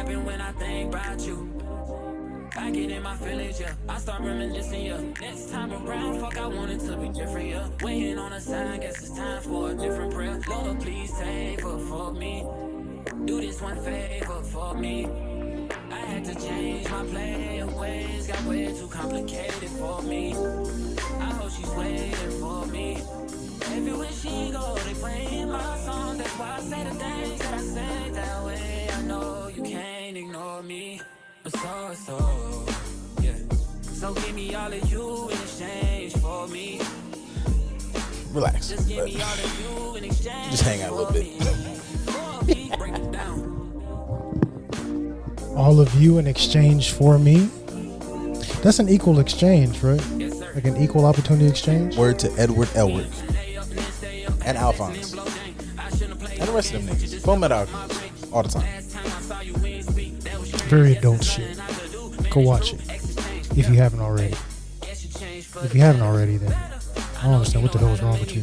happen when I think about you. I get in my feelings, yeah. I start reminiscing, yeah. Next time around, fuck, I want it to be different, yeah. Waiting on a sign, guess it's time for a different prayer. Lord, please save her for me. Do this one favor for me. I had to change my player ways, got way too complicated for me. I hope she's waiting for me. Everywhere she go, they playing my song. That's why I say the things that I say that way. I know you can't ignore me. So, yeah. So give me all of you in exchange for me. Relax. Just give me all of you in exchange. Just hang out a little bit. Break it down. All of you in exchange for me. That's an equal exchange, right? Yes, sir. Like an equal opportunity exchange. Word to Edward Elric and Alphonse and the rest of them niggas. Full Metal Alchemist all the time. Very adult shit. Go watch it if you haven't already. If you haven't already, then I don't understand what the hell is wrong with you.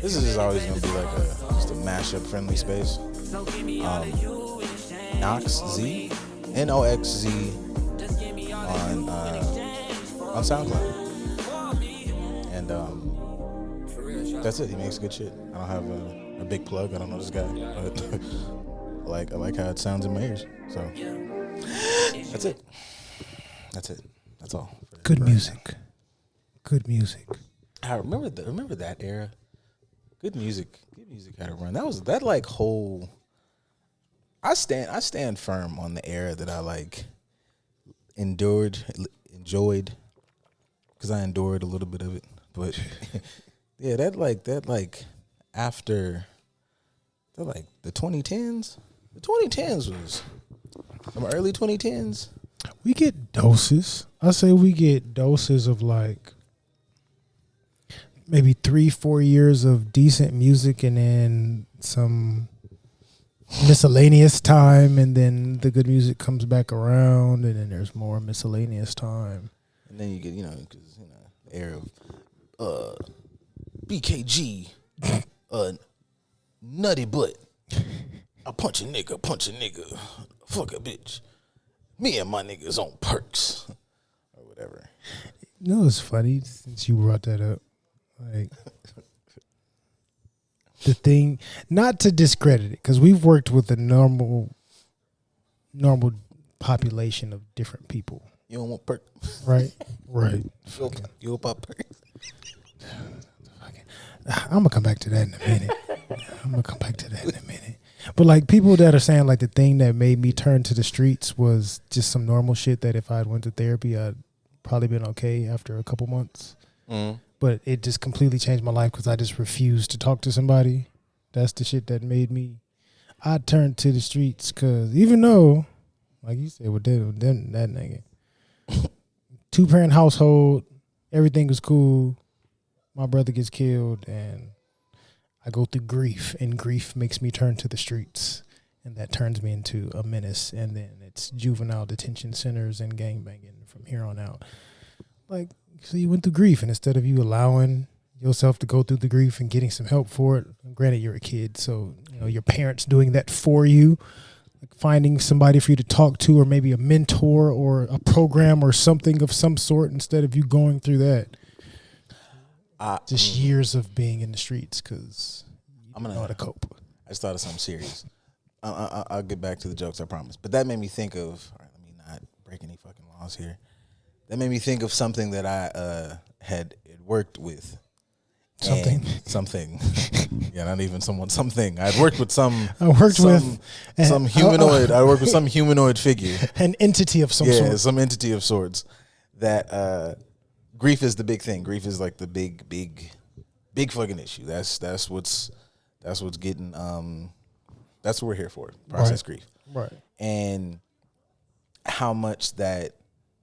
This is just always gonna be like just a mashup friendly space. Nox Z, Noxz on SoundCloud, and that's it. He makes good shit. I don't have a big plug. I don't know this guy, but I like how it sounds in my ears. So that's it. That's all. Good music. Good music. I remember that era. Good music had a run. That like whole. I stand firm on the era that I like enjoyed, because I endured a little bit of it. But yeah, that after the 2010s. The 2010s was some early 2010s. We get doses. I say we get doses of like maybe 3-4 years of decent music, and then some miscellaneous time, and then the good music comes back around, and then there's more miscellaneous time. And then you get, because the era of BKG, nutty butt, I punch a nigga, fuck a bitch. Me and my niggas on perks, or whatever. You know, it's funny since you brought that up. Like, the thing, not to discredit it, because we've worked with a normal population of different people. You don't want perk, right? Right. You don't pop perk. I'm gonna come back to that in a minute. But like, people that are saying like the thing that made me turn to the streets was just some normal shit that if I had went to therapy, I'd probably been okay after a couple months. Mm. But it just completely changed my life because I just refused to talk to somebody. That's the shit that made me. I turned to the streets because even though, like you said, with that nigga, 2-parent household, everything was cool. My brother gets killed, and I go through grief, and grief makes me turn to the streets, and that turns me into a menace. And then it's juvenile detention centers and gangbanging from here on out. Like, so you went through grief, and instead of you allowing yourself to go through the grief and getting some help for it, granted you're a kid, so your parents doing that for you, like finding somebody for you to talk to, or maybe a mentor or a program or something of some sort, instead of you going through that. Just years of being in the streets because you know how to cope. I just thought of something serious. I'll get back to the jokes, I promise. But that made me think of, all right, let me not break any fucking laws here. That made me think of something that I had worked with. Something. Yeah, not even someone. Something. I'd worked with some. I worked with some humanoid. I worked with some humanoid figure. An entity of some sort. Yeah, some entity of sorts. That grief is the big thing. Grief is like the big fucking issue. That's what's getting. That's what we're here for. Process grief. Right. And how much that,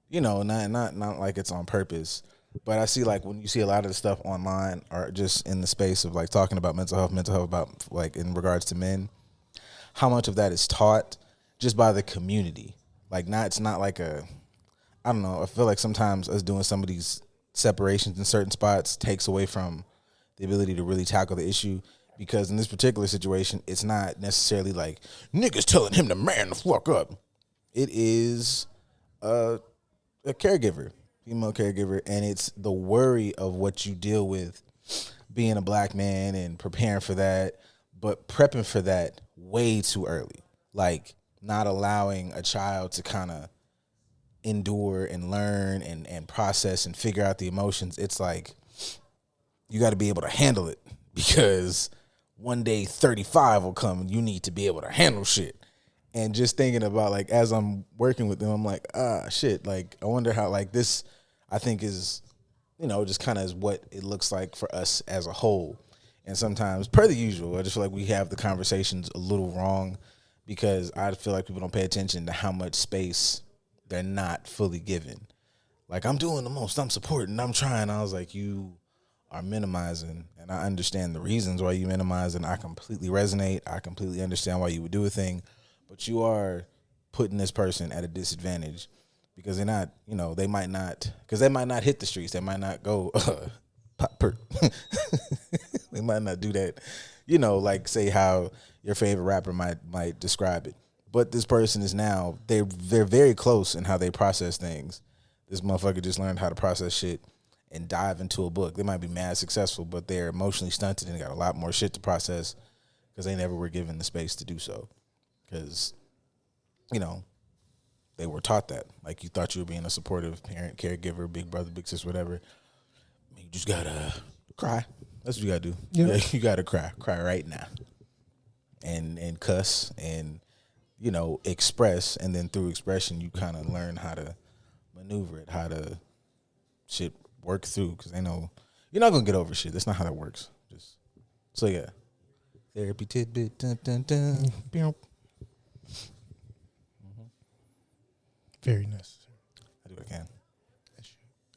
not like it's on purpose. But I see, like, when you see a lot of the stuff online or just in the space of, like, talking about mental health about, like, in regards to men, how much of that is taught just by the community. Like, it's not like I don't know, I feel like sometimes us doing some of these separations in certain spots takes away from the ability to really tackle the issue, Because in this particular situation, it's not necessarily like niggas telling him to man the fuck up. It is a caregiver, female caregiver, and it's the worry of what you deal with being a black man and preparing for that, but prepping for that way too early. Like not allowing a child to kind of endure and learn and process and figure out the emotions. It's like you got to be able to handle it because one day 35 will come and you need to be able to handle shit. And just thinking about like as I'm working with them, I'm like, shit. Like I wonder how like this I think is, just kind of is what it looks like for us as a whole. And sometimes, per the usual, I just feel like we have the conversations a little wrong because I feel like people don't pay attention to how much space they're not fully given. Like, I'm doing the most, I'm supporting, I'm trying. I was like, you are minimizing, and I understand the reasons why you minimize, and I completely resonate. I completely understand why you would do a thing, but you are putting this person at a disadvantage because they're not, they might not, because they might not hit the streets. They might not go, pop perk. They might not do that, like say how your favorite rapper might describe it. But this person is now, they're very close in how they process things. This motherfucker just learned how to process shit and dive into a book. They might be mad successful, but they're emotionally stunted and got a lot more shit to process because they never were given the space to do so. Because, they were taught that. Like, you thought you were being a supportive parent, caregiver, big brother, big sis, whatever. You just gotta cry. That's what you gotta do. Yeah. You gotta cry. Cry right now. And cuss and, express. And then through expression, you kind of learn how to maneuver it, how to shit work through. Because they know you're not gonna get over shit. That's not how that works. So yeah. Therapy tidbit. Dun, dun, dun. Very necessary. I do what I can.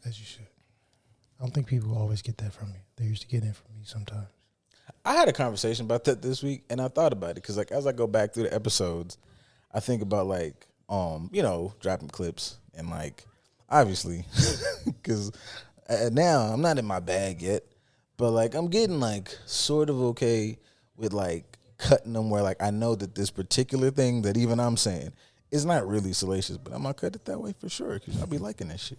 As you should. I don't think people always get that from me. They used to get it from me sometimes. I had a conversation about that this week, and I thought about it because, like, as I go back through the episodes, I think about like, dropping clips and like, obviously, because now I'm not in my bag yet, but like I'm getting like sort of okay with like cutting them where like I know that this particular thing that even I'm saying is not really salacious, but I'm gonna cut it that way for sure because I'll be liking that shit.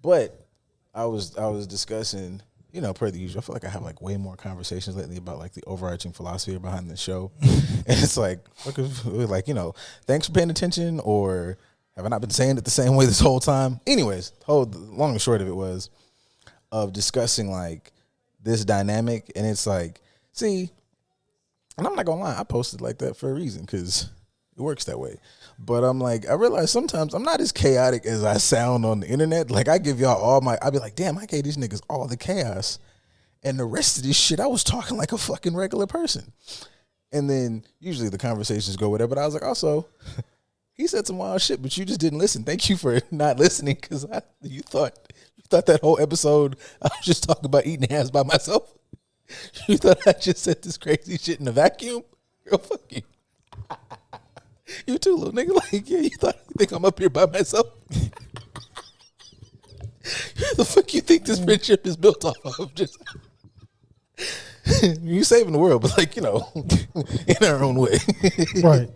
But I was discussing, per the usual. I feel like I have like way more conversations lately about like the overarching philosophy behind the show, and it's like, thanks for paying attention, or have I not been saying it the same way this whole time? Anyways, long and short of it was of discussing like this dynamic, and it's like, see, and I'm not gonna lie, I posted like that for a reason because it works that way. But I'm like, I realize sometimes I'm not as chaotic as I sound on the internet. Like I give y'all I'll be like, damn, I gave these niggas all the chaos. And the rest of this shit, I was talking like a fucking regular person. And then usually the conversations go whatever. But I was like, also, he said some wild shit, but you just didn't listen. Thank you for not listening because you thought that whole episode I was just talking about eating hands by myself. You thought I just said this crazy shit in a vacuum? Girl, fuck you. You too, little nigga. Like, yeah, you think I'm up here by myself? The fuck you think this friendship is built off of? Just you saving the world, but like, in our own way. Right.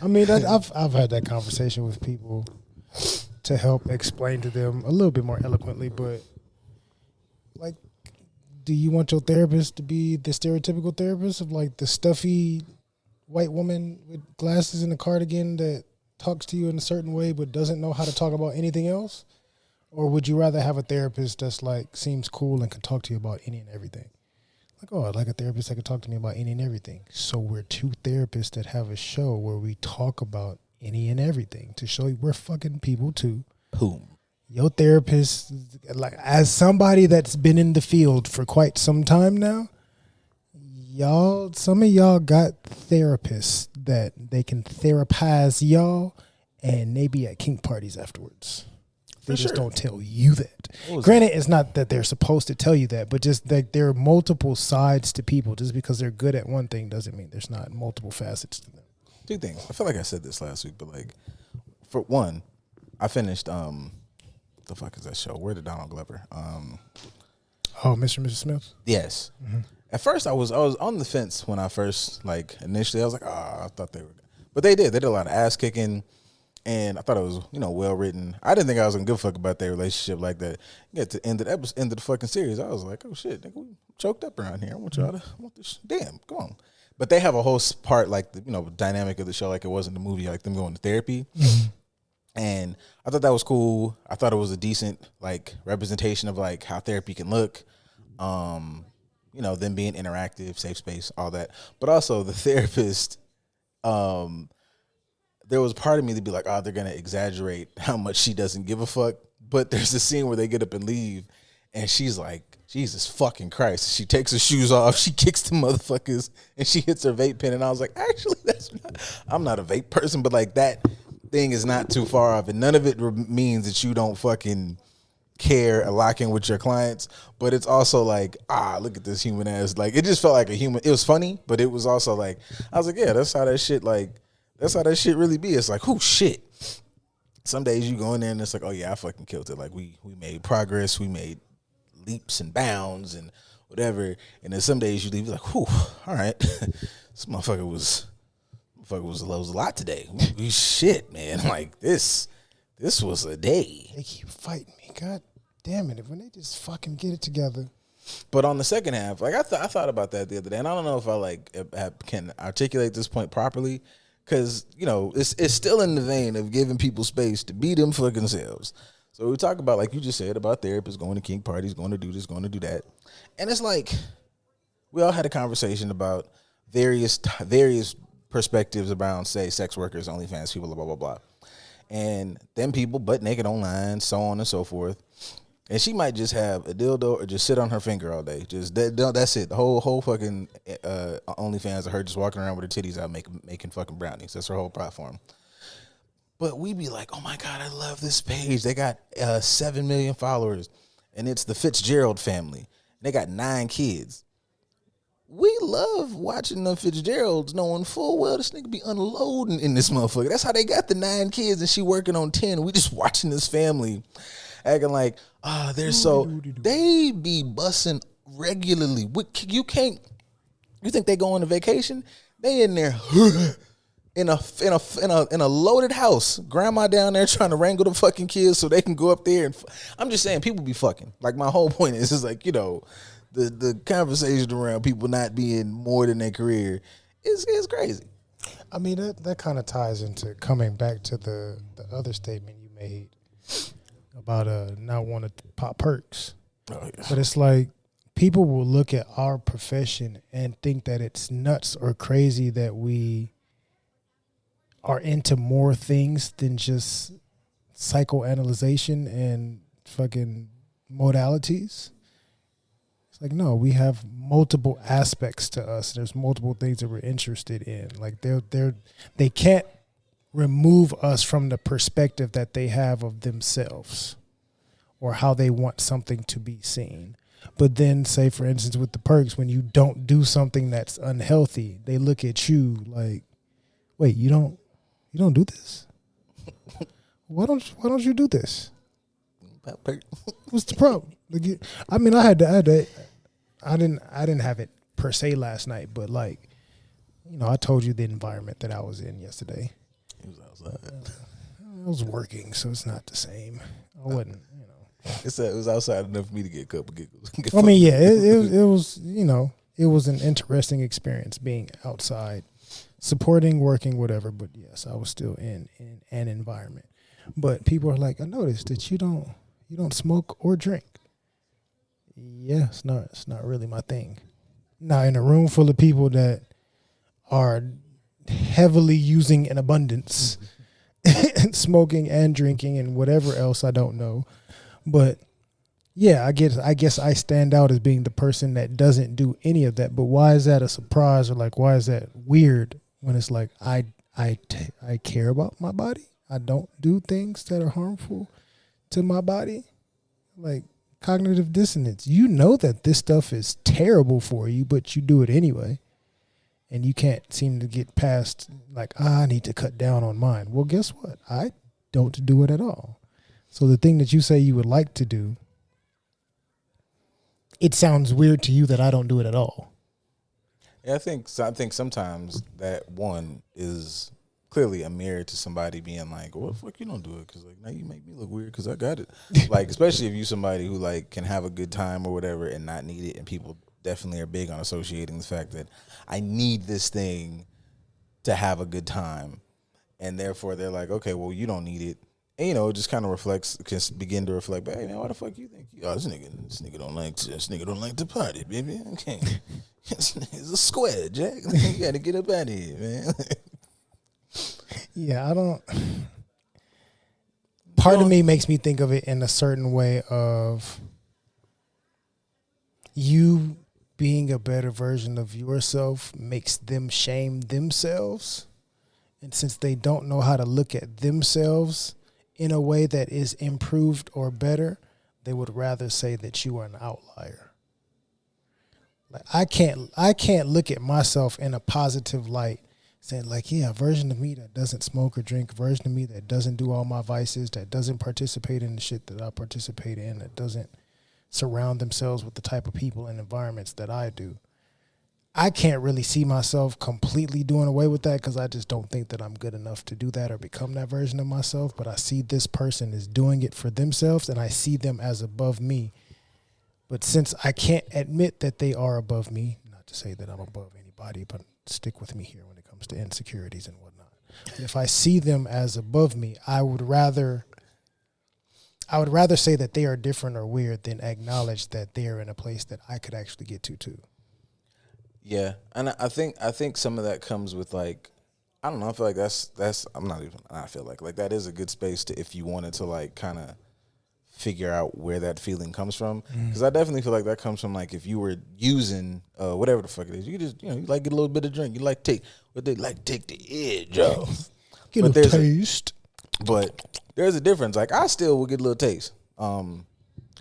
I mean, I've had that conversation with people to help explain to them a little bit more eloquently, but like, do you want your therapist to be the stereotypical therapist of like the stuffy white woman with glasses and a cardigan that talks to you in a certain way but doesn't know how to talk about anything else? Or would you rather have a therapist that's like seems cool and can talk to you about any and everything? Like, oh, I'd like a therapist that can talk to me about any and everything. So we're two therapists that have a show where we talk about any and everything to show you we're fucking people too. Boom. Your therapist, like as somebody that's been in the field for quite some time now, some of y'all got therapists that they can therapize y'all, and they be at kink parties afterwards. They just don't tell you that. Granted, it's not that they're supposed to tell you that, but just that there are multiple sides to people. Just because they're good at one thing doesn't mean there's not multiple facets to them. Two things. I feel like I said this last week, but like, for one, I finished, what the fuck is that show? Where did Donald Glover? Oh, Mr. and Mrs. Smith? Yes. Mm-hmm. At first, I was on the fence when I first initially. I was like, I thought they were, but they did a lot of ass kicking, and I thought it was well written. I didn't think I was gonna give a fuck about their relationship like that. At the end of the fucking series, I was like, oh shit, nigga, we choked up around here. I want this. Damn, come on. But they have a whole part like the dynamic of the show, like it wasn't the movie, like them going to therapy. And I thought that was cool. I thought it was a decent representation of how therapy can look. Them being interactive, safe space, all that. But also the therapist, there was part of me to be like, oh, they're gonna exaggerate how much she doesn't give a fuck. But there's a scene where they get up and leave, and she's like, Jesus fucking Christ. She takes her shoes off, she kicks the motherfuckers, and she hits her vape pen. And I was like, actually, I'm not a vape person, but that thing is not too far off. And none of it means that you don't fucking care or lock in with your clients. But it's also look at this human ass. It just felt like a human. It was funny, but it was also I was like, yeah, that's how that shit really be. It's like, oh shit. Some days you go in there and it's like, oh yeah, I fucking killed it. We made progress, we made leaps and bounds and whatever. And then some days you leave like, whew, all right, this motherfucker was a lot today. Shit, man, this was a day. They keep fighting me. God damn it! When they just fucking get it together. But on the second half, I thought about that the other day, and I don't know if I can articulate this point properly. Because, it's still in the vein of giving people space to be them fucking selves. So we talk about, like you just said, about therapists going to kink parties, going to do this, going to do that. And it's we all had a conversation about various perspectives around, say, sex workers, OnlyFans people, blah, blah, blah. And them people butt naked online, so on and so forth. And she might just have a dildo or just sit on her finger all day. Just that's it. The whole fucking OnlyFans of her just walking around with her titties out making fucking brownies. That's her whole platform. But we be like, oh my God, I love this page. They got 7 million followers. And it's the Fitzgerald family. They got 9 kids. We love watching the Fitzgeralds knowing full well this nigga be unloading in this motherfucker. That's how they got the 9 kids and she working on 10. We just watching this family acting like, they're so, they be busting regularly. You think they go on a vacation? They in there in a loaded house. Grandma down there trying to wrangle the fucking kids so they can go up there. And I'm just saying, people be fucking. My whole point is the conversation around people not being more than their career is crazy. I mean, that kind of ties into coming back to the other statement you made about not wanting to pop perks. Oh, yeah. But it's people will look at our profession and think that it's nuts or crazy that we are into more things than just psychoanalyzation and fucking modalities. It's no, we have multiple aspects to us. There's multiple things that we're interested in. They can't remove us from the perspective that they have of themselves or how they want something to be seen. But then, say, for instance, with the perks, when you don't do something that's unhealthy, they look at you like, wait, you don't do this? Why don't you do this? What's the problem? I mean, I didn't have it per se last night, but I told you the environment that I was in yesterday. It was outside. I was working, so it's not the same. I wasn't, It was outside enough for me to get a couple giggles. I mean, yeah, it was, it was an interesting experience being outside, supporting, working, whatever. But yes, I was still in an environment. But people are like, I noticed that you don't smoke or drink. Yeah, it's not really my thing. Now, in a room full of people that are heavily using in abundance, and smoking and drinking and whatever else, I don't know. But yeah, I guess I stand out as being the person that doesn't do any of that. But why is that a surprise, or why is that weird when it's I care about my body? I don't do things that are harmful to my body. Cognitive dissonance. You know that this stuff is terrible for you, but you do it anyway. And you can't seem to get past I need to cut down on mine. Well, guess what? I don't do it at all. So the thing that you say you would like to do, it sounds weird to you that I don't do it at all. Yeah, I think sometimes that one is clearly a mirror to somebody being like, "Well, fuck, you don't do it because like now you make me look weird because I got it." Like, especially if you somebody who like can have a good time or whatever and not need it, and people definitely are big on associating the fact that I need this thing to have a good time, and therefore they're like, "Okay, well, you don't need it." And, you know, it just kind of can begin to reflect. But hey, man, why the fuck you think? Oh, this nigga don't like to party, baby. Okay, it's a square, Jack. You got to get up out of here, man. Yeah, I don't. Part of me makes me think of it in a certain way of you being a better version of yourself makes them shame themselves. And since they don't know how to look at themselves in a way that is improved or better, they would rather say that you are an outlier. Like I can't look at myself in a positive light saying like, yeah, a version of me that doesn't smoke or drink, a version of me that doesn't do all my vices, that doesn't participate in the shit that I participate in, that doesn't surround themselves with the type of people and environments that I do. I can't really see myself completely doing away with that because I just don't think that I'm good enough to do that or become that version of myself. But I see this person is doing it for themselves and I see them as above me. But since I can't admit that they are above me, not to say that I'm above anybody, but stick with me here when it comes to insecurities and whatnot. But if I see them as above me, I would rather say that they are different or weird than acknowledge that they are in a place that I could actually get to too. Yeah, and I think some of that comes with like, I don't know. I feel like that's I feel like that is a good space to if you wanted to like kind of figure out where that feeling comes from, because I definitely feel like that comes from like if you were using whatever the fuck it is, you just you like get a little bit of drink, you like take the edge off, Get a taste. But there's a difference. Like I still will get a little taste.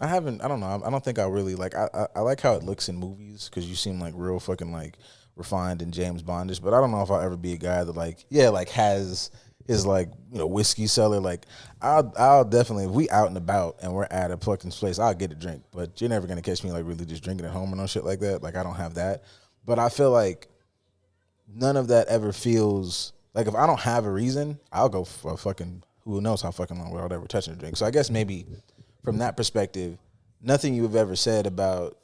I don't know. I don't think I really like. I like how it looks in movies because you seem like real fucking like refined and James Bondish. But I don't know if I'll ever be a guy that like has his like whiskey cellar. Like I'll definitely, if we out and about and we're at a fucking place, I'll get a drink. But you're never gonna catch me like really just drinking at home or no shit like that. Like I don't have that. But I feel like none of that ever feels like if I don't have a reason, I'll go for fucking who knows how fucking long without ever touching a drink. So I guess maybe from that perspective, nothing you've ever said about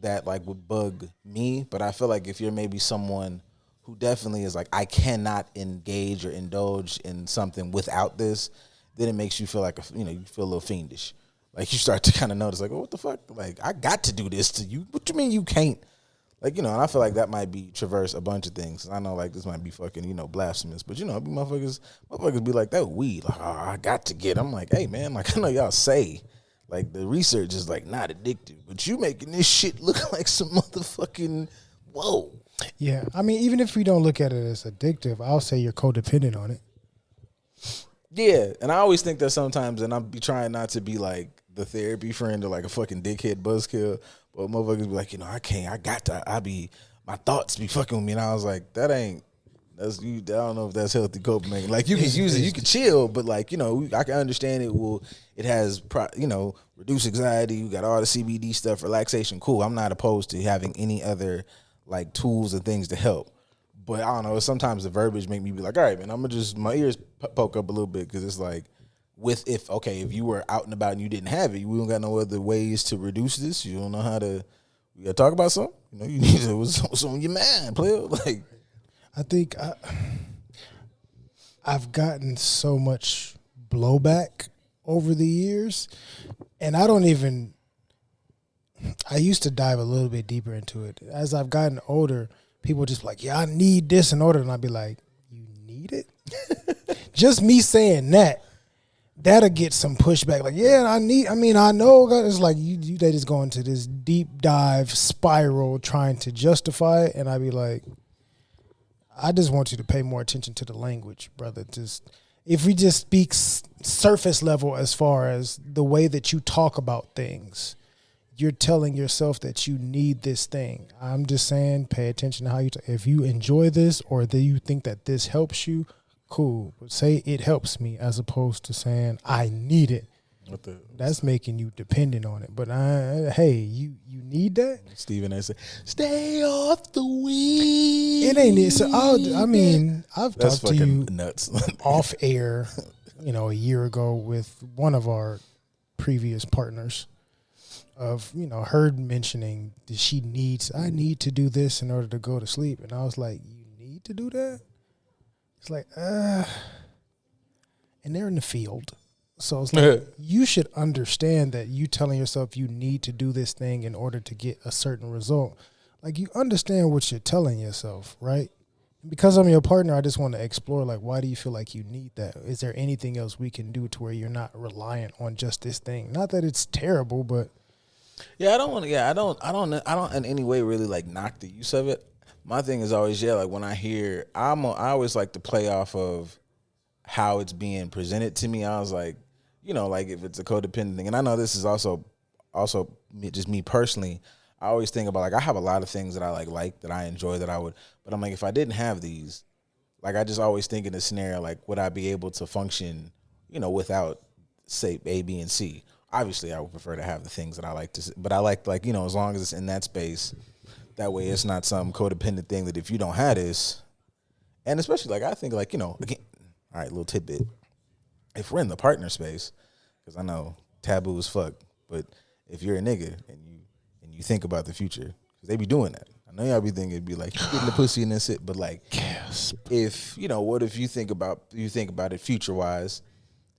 that like would bug me. But I feel like if you're maybe someone who definitely is like, I cannot engage or indulge in something without this, then it makes you feel like you feel a little fiendish. Like you start to kind of notice like, oh, what the fuck? Like I got to do this to you. What you mean you can't? Like, and I feel like that might be traverse a bunch of things. I know like this might be fucking, blasphemous, but motherfuckers be like that weed. Like, oh, I got to get. I'm like, hey man, like I know y'all say like the research is like not addictive, but you making this shit look like some motherfucking whoa. Yeah, I mean, even if we don't look at it as addictive, I'll say you're codependent on it. Yeah, and I always think that sometimes, and I'll be trying not to be like the therapy friend or like a fucking dickhead buzzkill, but motherfuckers be like, my thoughts be fucking with me, and I was like, that's you. I don't know if that's healthy coping. Like you can use it, you can chill, but like I can understand it. It has reduce anxiety. You got all the CBD stuff, relaxation. Cool. I'm not opposed to having any other like tools and things to help. But I don't know. Sometimes the verbiage make me be like, all right, man, I'm gonna just my ears poke up a little bit because it's like, if you were out and about and you didn't have it, we don't got no other ways to reduce this. You don't know how to. We gotta talk about something. You need to what's on your mind, player. Like, I think I've gotten so much blowback over the years, and I used to dive a little bit deeper into it. As I've gotten older, people just like, yeah, I need this in order. And I'd be like, you need it? Just me saying that'll get some pushback. Like, yeah, I know. It's like, they just go into this deep dive spiral trying to justify it. And I'd be like, I just want you to pay more attention to the language, brother. If we just speak surface level as far as the way that you talk about things, you're telling yourself that you need this thing. I'm just saying, pay attention to how if you enjoy this or do you think that this helps you, cool. But say it helps me as opposed to saying I need it. What the That's making you dependent on it. But hey, you need that. Steven I said, stay off the weed. It ain't it. So I've That's talked to you nuts. off air, a year ago with one of our previous partners of, her mentioning that I need to do this in order to go to sleep. And I was like, you need to do that? It's like, and they're in the field. So it's like, you should understand that you telling yourself you need to do this thing in order to get a certain result. Like, you understand what you're telling yourself, right? Because I'm your partner, I just want to explore, like, why do you feel like you need that? Is there anything else we can do to where you're not reliant on just this thing? Not that it's terrible, but I don't in any way really like knock the use of it. My thing is always, like when I hear, I always like to play off of how it's being presented to me. I was like, like if it's a codependent thing, and I know this is also just me personally. I always think about, like, I have a lot of things that I like that I enjoy that I would, but I'm like, if I didn't have these, like, I just always think in this scenario, like, would I be able to function, without, say, A, B, and C? Obviously, I would prefer to have the things that I like to, but I like, as long as it's in that space, that way it's not some codependent thing that if you don't have this, and especially, like, I think, like, again, all right, little tidbit. If we're in the partner space, because I know taboo as fuck, but if you're a nigga and you think about the future, because they be doing that. I know y'all be thinking it'd be like, you getting the pussy and that's it, but like, if, what if you think about it future-wise,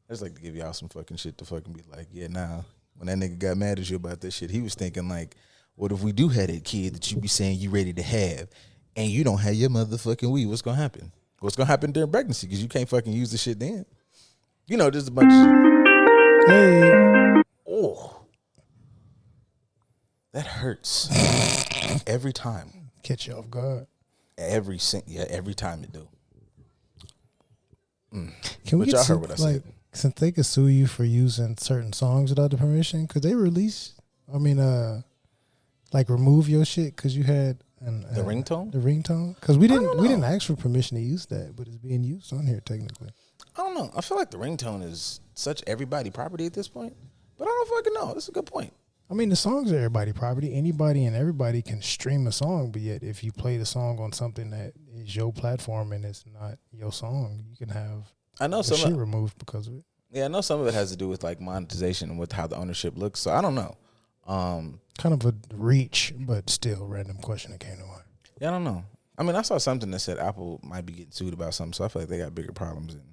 I just like to give y'all some fucking shit to fucking be like, yeah, nah, when that nigga got mad at you about this shit, he was thinking like, what if we do have that kid that you be saying you ready to have, and you don't have your motherfucking weed? What's gonna happen? What's gonna happen during pregnancy? Because you can't fucking use the shit then. Just a bunch of shit. hey, Oh, that hurts every time. catch you off guard. Every time it do. Can we But get y'all heard what I said. since they could sue you for using certain songs without the permission, could they remove your shit because you had The ringtone? The ringtone? Because we didn't ask for permission to use that, but it's being used on here technically. I don't know. I feel like the ringtone is such everybody property at this point, but I don't fucking know. That's a good point. I mean, the songs are everybody property. Anybody and everybody can stream a song, but yet if you play the song on something that is your platform and it's not your song, you can have shit removed because of it. Yeah, I know some of it has to do with like monetization and with how the ownership looks. So I don't know. Kind of a reach, but still random question that came to mind. Yeah, I don't know. I mean, I saw something that said Apple might be getting sued about something, so I feel like they got bigger problems than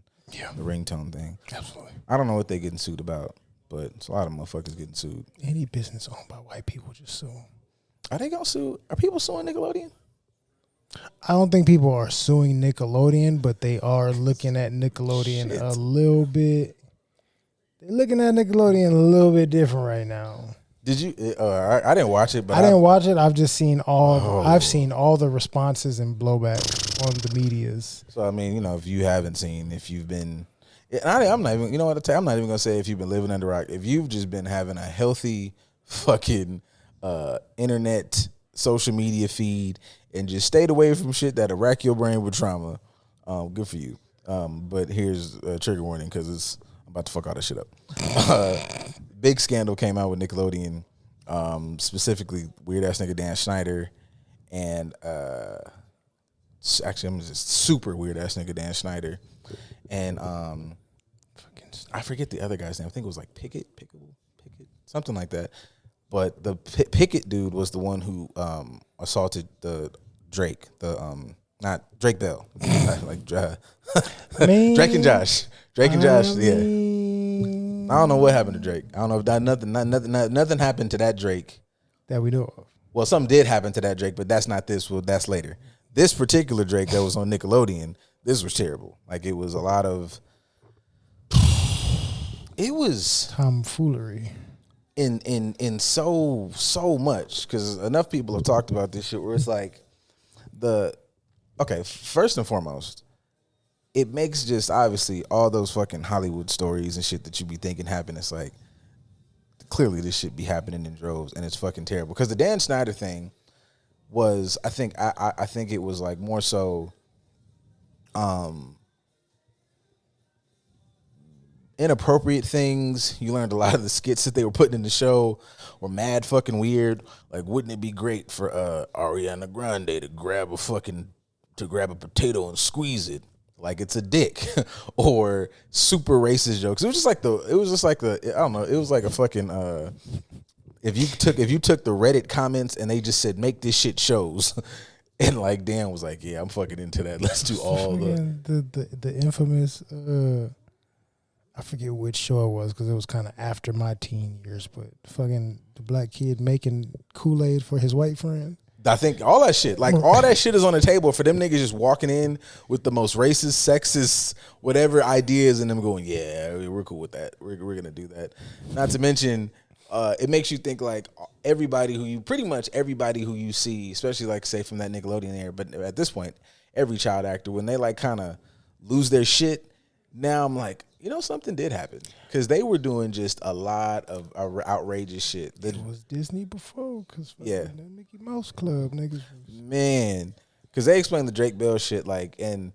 the ringtone thing. Absolutely. I don't know what they're getting sued about, but it's a lot of motherfuckers getting sued. Any business owned by white people just sue. Are they gonna sue? Are people suing Nickelodeon? I don't think people are suing Nickelodeon, but they are looking at Nickelodeon a little bit. They're looking at Nickelodeon a little bit different right now. Did you? I didn't watch it, but I didn't watch it. I've just seen I've seen all the responses and blowback on the medias. So I mean, if you haven't seen, if you've been, I'm not even. You know what? I'm not even gonna say if you've been living under a rock. If you've just been having a healthy fucking internet, social media feed, and just stayed away from shit that'll rack your brain with trauma, good for you. But here's a trigger warning because I'm about to fuck all this shit up. Big scandal came out with Nickelodeon, specifically weird ass nigga Dan Schneider, and actually I'm just super weird ass nigga Dan Schneider, and I forget the other guy's name. I think it was like Pickett, something like that. But the Pickett dude was the one who assaulted the Drake, not Drake Bell, like Drake and Josh. Yeah. I don't know what happened to Drake. I don't know if nothing happened to that Drake that we know of. Well, something did happen to that Drake, but that's not this. Well, that's later. This particular Drake that was on Nickelodeon, this was terrible. Like it was a lot of. It was tomfoolery. In so much, because enough people have talked about this shit where it's like first and foremost, it makes just obviously all those fucking Hollywood stories and shit that you be thinking happen. It's like clearly this shit be happening in droves, and it's fucking terrible. Because the Dan Schneider thing was, I think it was like more so, inappropriate things. You learned a lot of the skits that they were putting in the show were mad fucking weird. Like, wouldn't it be great for Ariana Grande to grab a potato and squeeze it like it's a dick, or super racist jokes. It was just like I don't know. It was like a fucking if you took the Reddit comments and they just said make this shit shows. And like Dan was like, yeah, I'm fucking into that. Let's do all the infamous I forget which show it was because it was kind of after my teen years, but fucking the black kid making Kool-Aid for his white friend. I think all that shit, like all that shit is on the table for them niggas just walking in with the most racist, sexist, whatever ideas and them going, yeah, we're cool with that. We're going to do that. Not to mention, it makes you think like pretty much everybody who you see, especially like say from that Nickelodeon era, but at this point, every child actor, when they like kind of lose their shit, now I'm like, something did happen because they were doing just a lot of outrageous shit. It was Disney before, because that Mickey Mouse Club niggas. Man, because they explained the Drake Bell shit, like, and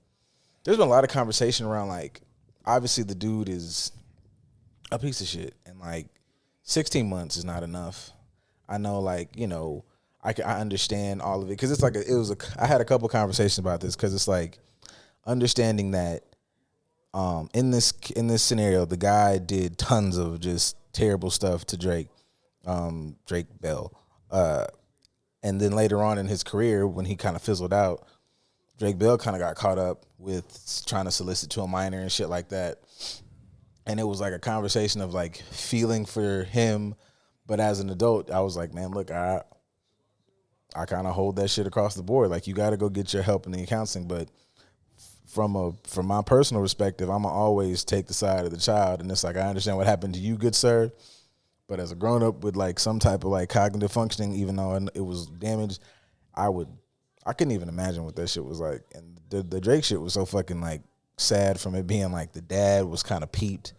there's been a lot of conversation around, like, obviously the dude is a piece of shit, and like 16 months is not enough. I know, like, I understand all of it because it's like I had a couple conversations about this because it's like understanding that. In this scenario, the guy did tons of just terrible stuff to Drake Bell. And then later on in his career, when he kind of fizzled out, Drake Bell kind of got caught up with trying to solicit to a minor and shit like that. And it was like a conversation of like feeling for him. But as an adult, I was like, man, look, I kind of hold that shit across the board. Like, you got to go get your help in the counseling. But from my personal perspective, I'm going to always take the side of the child. And it's like, I understand what happened to you, good sir. But as a grown up with like some type of like cognitive functioning, even though it was damaged, I couldn't even imagine what that shit was like. And the Drake shit was so fucking like sad from it being like the dad was kind of peeped.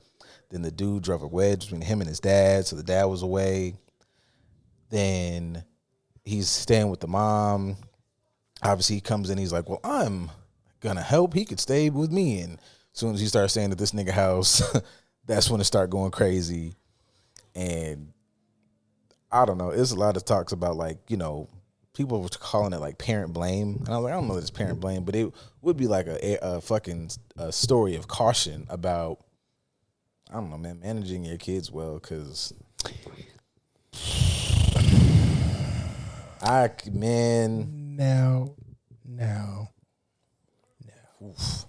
Then the dude drove a wedge between him and his dad. So the dad was away. Then he's staying with the mom. Obviously he comes in, he's like, well, I'm gonna help. He could stay with me. And as soon as he starts staying at this nigga house, that's when it start going crazy. And I don't know. There's a lot of talks about like, people were calling it like parent blame. And I was like, I don't know if it's parent blame, but it would be like a fucking story of caution about, I don't know, man, managing your kids well. Because Now. Oof.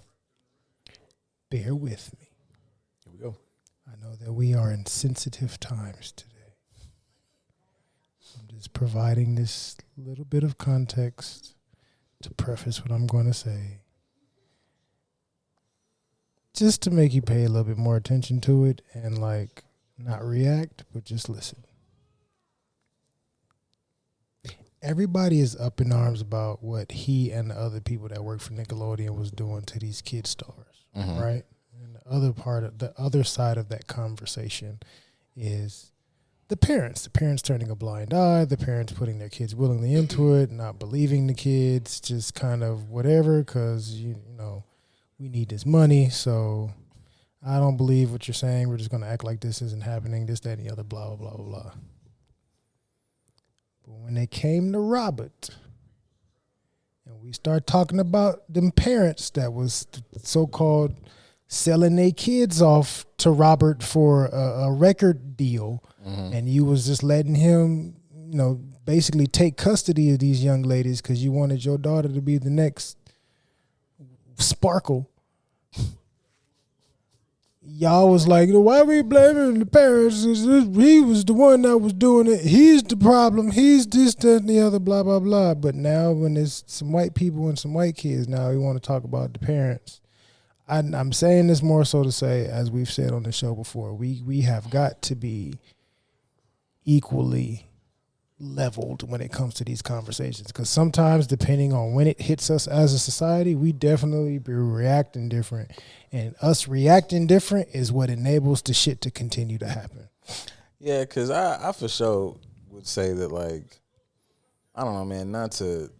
Bear with me. Here we go. I know that we are in sensitive times today. I'm just providing this little bit of context to preface what I'm going to say. Just to make you pay a little bit more attention to it and like not react, but just listen. Everybody is up in arms about what he and the other people that work for Nickelodeon was doing to these kid stars, right? And the other side of that conversation is the parents turning a blind eye, the parents putting their kids willingly into it, not believing the kids, just kind of whatever, because, we need this money, so I don't believe what you're saying. We're just going to act like this isn't happening, this, that, and the other, blah, blah, blah, blah. But when they came to Robert, and we start talking about them parents that was so-called selling their kids off to Robert for a record deal, and you was just letting him, basically take custody of these young ladies because you wanted your daughter to be the next Sparkle. Y'all was like, why are we blaming the parents? He was the one that was doing it. He's the problem. He's this, that, and the other, blah, blah, blah. But now when there's some white people and some white kids, now we want to talk about the parents. I'm saying this more so to say, as we've said on the show before, we have got to be equally leveled when it comes to these conversations, because sometimes depending on when it hits us as a society, we definitely be reacting different, and us reacting different is what enables the shit to continue to happen. Yeah, because I for sure would say that, like, I don't know, man, not to,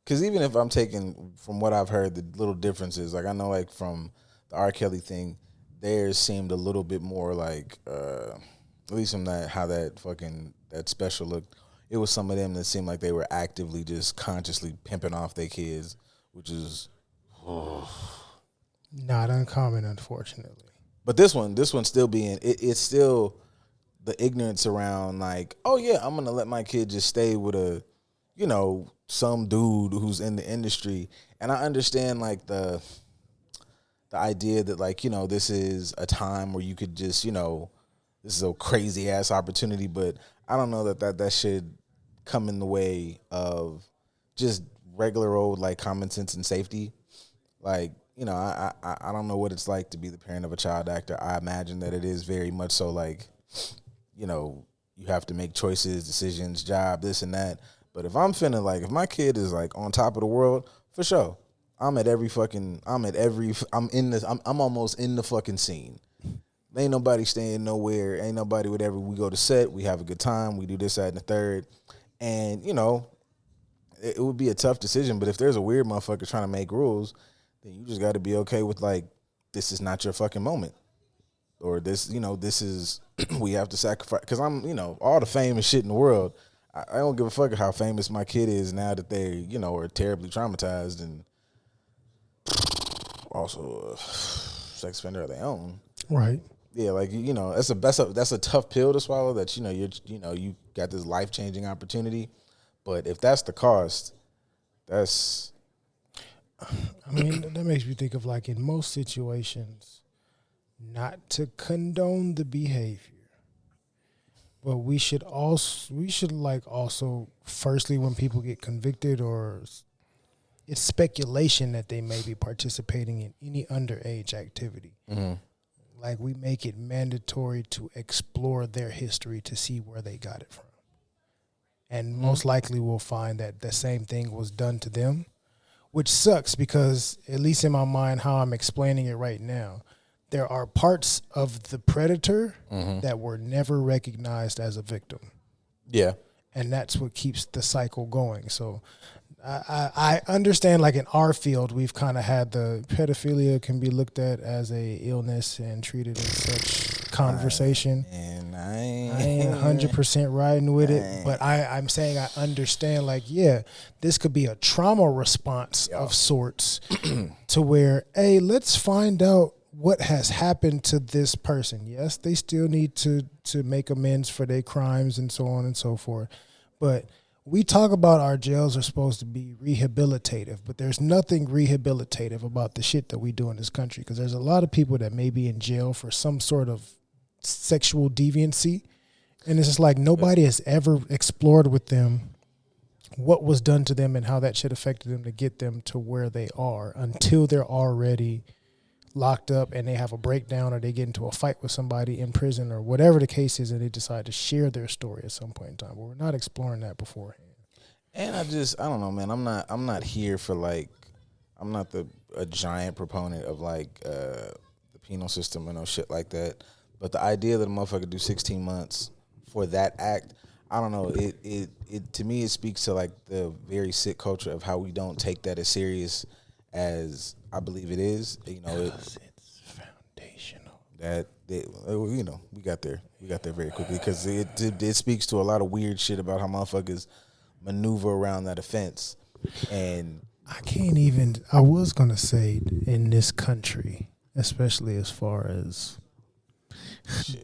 because even if I'm taking from what I've heard the little differences, like I know like from the R. Kelly thing, theirs seemed a little bit more like, at least from that special look. It was some of them that seemed like they were actively just consciously pimping off their kids, which is not uncommon, unfortunately. But this one still being it's still the ignorance around like, oh yeah, I'm gonna let my kid just stay with some dude who's in the industry. And I understand like the idea that like, this is a time where you could just, this is a crazy ass opportunity, but I don't know that should come in the way of just regular old like common sense and safety. Like, I don't know what it's like to be the parent of a child actor. I imagine that it is very much so like, you have to make choices, decisions, job, this and that. But if I'm my kid is like on top of the world, for sure, I'm almost in the fucking scene. Ain't nobody staying nowhere. Ain't nobody whatever. We go to set, we have a good time, we do this, that, and the third. And, it would be a tough decision, but if there's a weird motherfucker trying to make rules, then you just got to be okay with like, this is not your fucking moment. Or this, this is, we have to sacrifice. Because I'm, all the famous shit in the world, I don't give a fuck how famous my kid is now that they, are terribly traumatized and also a sex offender of their own. Right. Yeah, like, that's a tough pill to swallow that, you got this life-changing opportunity. But if that's the cost, that makes me think of like in most situations, not to condone the behavior, but we should also firstly, when people get convicted or it's speculation that they may be participating in any underage activity. Mm-hmm. Like we make it mandatory to explore their history to see where they got it from. And most likely we'll find that the same thing was done to them, which sucks because, at least in my mind, how I'm explaining it right now, there are parts of the predator that were never recognized as a victim. Yeah. And that's what keeps the cycle going. So I understand, like in our field, we've kind of had the pedophilia can be looked at as a illness and treated as such conversation. I ain't 100% riding with it, but I'm saying I understand, like, yeah, this could be a trauma response of sorts to where, hey, let's find out what has happened to this person. Yes, they still need to make amends for their crimes and so on and so forth. But we talk about our jails are supposed to be rehabilitative, but there's nothing rehabilitative about the shit that we do in this country, because there's a lot of people that may be in jail for some sort of sexual deviancy, and it's just like nobody has ever explored with them what was done to them and how that shit affected them to get them to where they are, until they're already locked up and they have a breakdown or they get into a fight with somebody in prison or whatever the case is, and they decide to share their story at some point in time. But we're not exploring that beforehand. And I don't know, man. I'm not here for like, I'm not a giant proponent of like the penal system and no shit like that. But the idea that a motherfucker do 16 months for that act, I don't know. It to me, it speaks to like the very sick culture of how we don't take that as serious as I believe it is. Because it's foundational. We got there very quickly because it speaks to a lot of weird shit about how motherfuckers maneuver around that offense. And I was gonna say in this country, especially as far as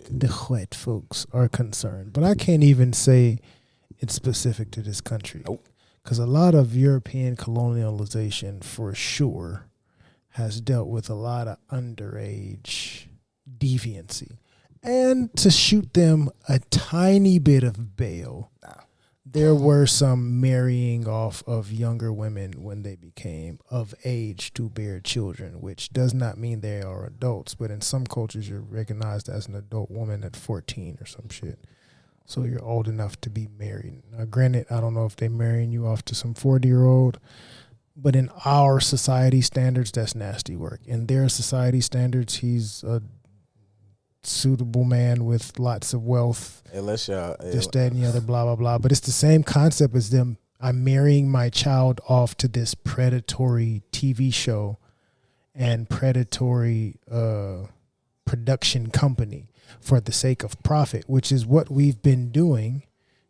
the white folks are concerned, but I can't even say it's specific to this country. Nope. Because a lot of European colonialization, for sure, has dealt with a lot of underage deviancy. And to shoot them a tiny bit of bail, there were some marrying off of younger women when they became of age to bear children, which does not mean they are adults. But in some cultures, you're recognized as an adult woman at 14 or some shit. So you're old enough to be married. Now, granted, I don't know if they're marrying you off to some 40-year-old, but in our society standards, that's nasty work. In their society standards, he's a suitable man with lots of wealth. This, that, and the other, blah, blah, blah. But it's the same concept as them. I'm marrying my child off to this predatory TV show and predatory production company for the sake of profit, which is what we've been doing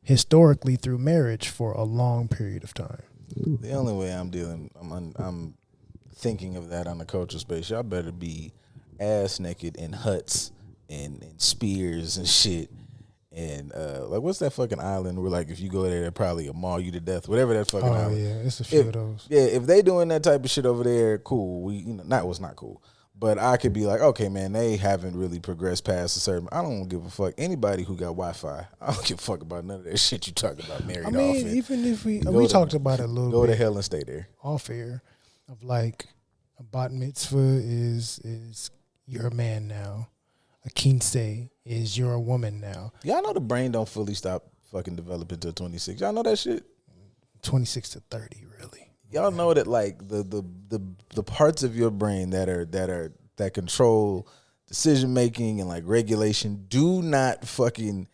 historically through marriage for a long period of time. The only way I'm thinking of that on the cultural space, y'all better be ass naked in huts and spears and shit. And like, what's that fucking island where, like, if you go there, they'll probably maul you to death, whatever that fucking island. Yeah, it's a few of those. Yeah, if they doing that type of shit over there, cool. Not cool. But I could be like, okay, man, they haven't really progressed past a certain. I don't give a fuck. Anybody who got Wi-Fi, I don't give a fuck about none of that shit you talking about married off. I mean, even if we talked about it a little bit. Go to hell and stay there. Off air, of like, a bat mitzvah is you're a man now. A kinsey is you're a woman now. Y'all know the brain don't fully stop fucking developing until 26. Y'all know that shit? 26 to 30, really. Y'all know that, like, the parts of your brain that control decision making and like regulation do not fucking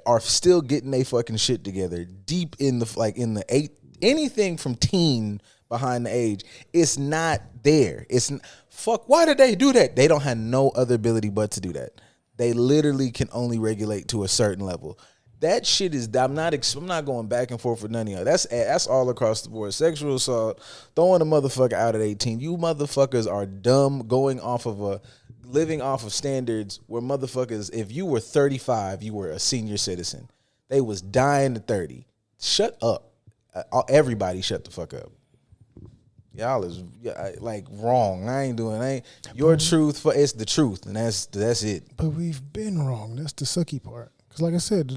are still getting they fucking shit together deep in the anything from teen behind the age. It's not there. Fuck, why did they do that? They don't have no other ability but to do that. They literally can only regulate to a certain level. That shit is, I'm not going back and forth with none of y'all. That's all across the board. Sexual assault, throwing a motherfucker out at 18. You motherfuckers are dumb living off of standards where motherfuckers, if you were 35, you were a senior citizen. They was dying to 30. Shut up. Everybody shut the fuck up. Y'all is like wrong. Your truth, it's the truth, and that's it. But we've been wrong. That's the sucky part. Because like I said,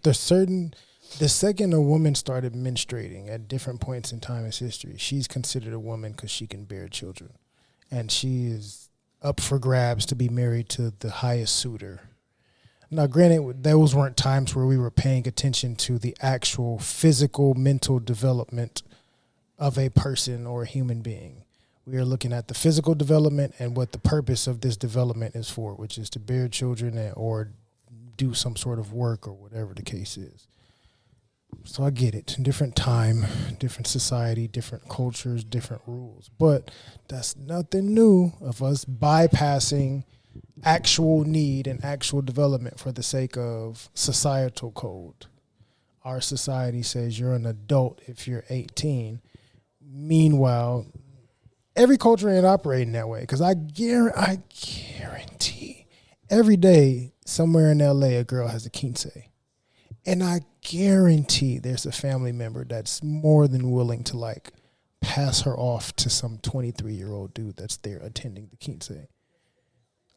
the second a woman started menstruating at different points in time in history, she's considered a woman because she can bear children, and she is up for grabs to be married to the highest suitor. Now, granted, those weren't times where we were paying attention to the actual physical, mental development of a person or a human being. We are looking at the physical development and what the purpose of this development is for, which is to bear children or do some sort of work or whatever the case is. So I get it. Different time, different society, different cultures, different rules. But that's nothing new of us bypassing actual need and actual development for the sake of societal code. Our society says you're an adult if you're 18. Meanwhile, every culture ain't operating that way, because I guarantee every day somewhere in LA a girl has a kinsey. And I guarantee there's a family member that's more than willing to like pass her off to some 23-year-old dude that's there attending the kinsey.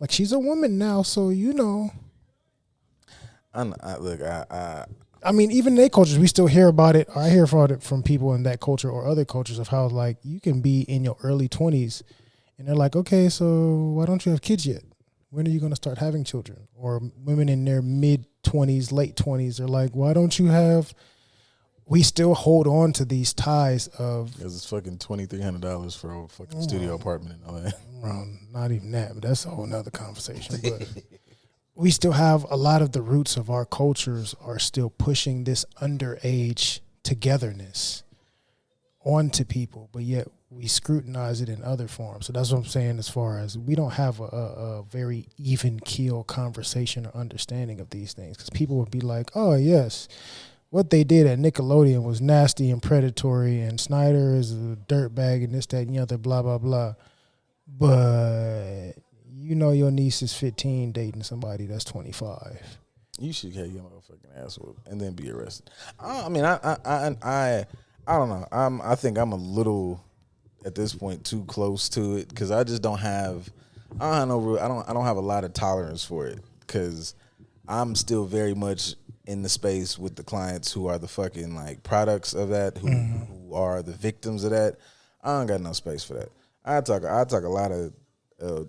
Like, she's a woman now, so you know. I mean, even in their cultures, we still hear about it. Or I hear about it from people in that culture or other cultures of how, like, you can be in your early 20s and they're like, okay, so why don't you have kids yet? When are you going to start having children? Or women in their mid-20s, late 20s are like, why don't you have... We still hold on to these ties of... Because it's fucking $2,300 for a fucking studio apartment in LA. Well, not even that, but that's a whole nother conversation. But we still have a lot of the roots of our cultures are still pushing this underage togetherness onto people, but yet we scrutinize it in other forms. So that's what I'm saying, as far as we don't have a very even keel conversation or understanding of these things, because people would be like, oh, yes, what they did at Nickelodeon was nasty and predatory, and Snyder is a dirtbag and this, that, and the other, blah, blah, blah. But you know your niece is 15 dating somebody that's 25. You should get your motherfucking ass whooped and then be arrested. I mean, I don't know. I think I'm a little at this point too close to it, because I just don't have. I don't have a lot of tolerance for it, because I'm still very much in the space with the clients who are the fucking like products of that, who are the victims of that. I don't got no space for that. I talk a lot of.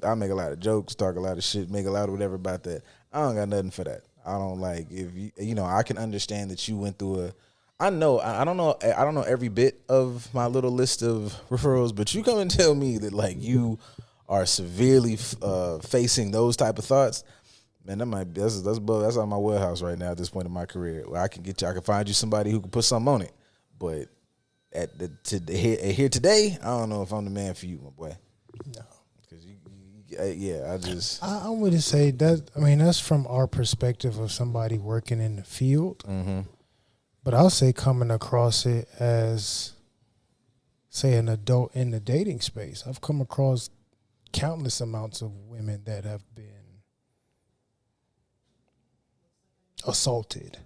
I make a lot of jokes, talk a lot of shit, make a lot of whatever about that. I don't got nothing for that. I don't like, if you know, I can understand that you went through I don't know every bit of my little list of referrals, but you come and tell me that like you are severely facing those type of thoughts, man, that's on my warehouse right now at this point in my career. Where I can find you somebody who can put something on it, but here today, I don't know if I'm the man for you, my boy. No. Because you Yeah, I just. I would say that. I mean, that's from our perspective of somebody working in the field. Mm-hmm. But I'll say coming across it as, say, an adult in the dating space. I've come across countless amounts of women that have been assaulted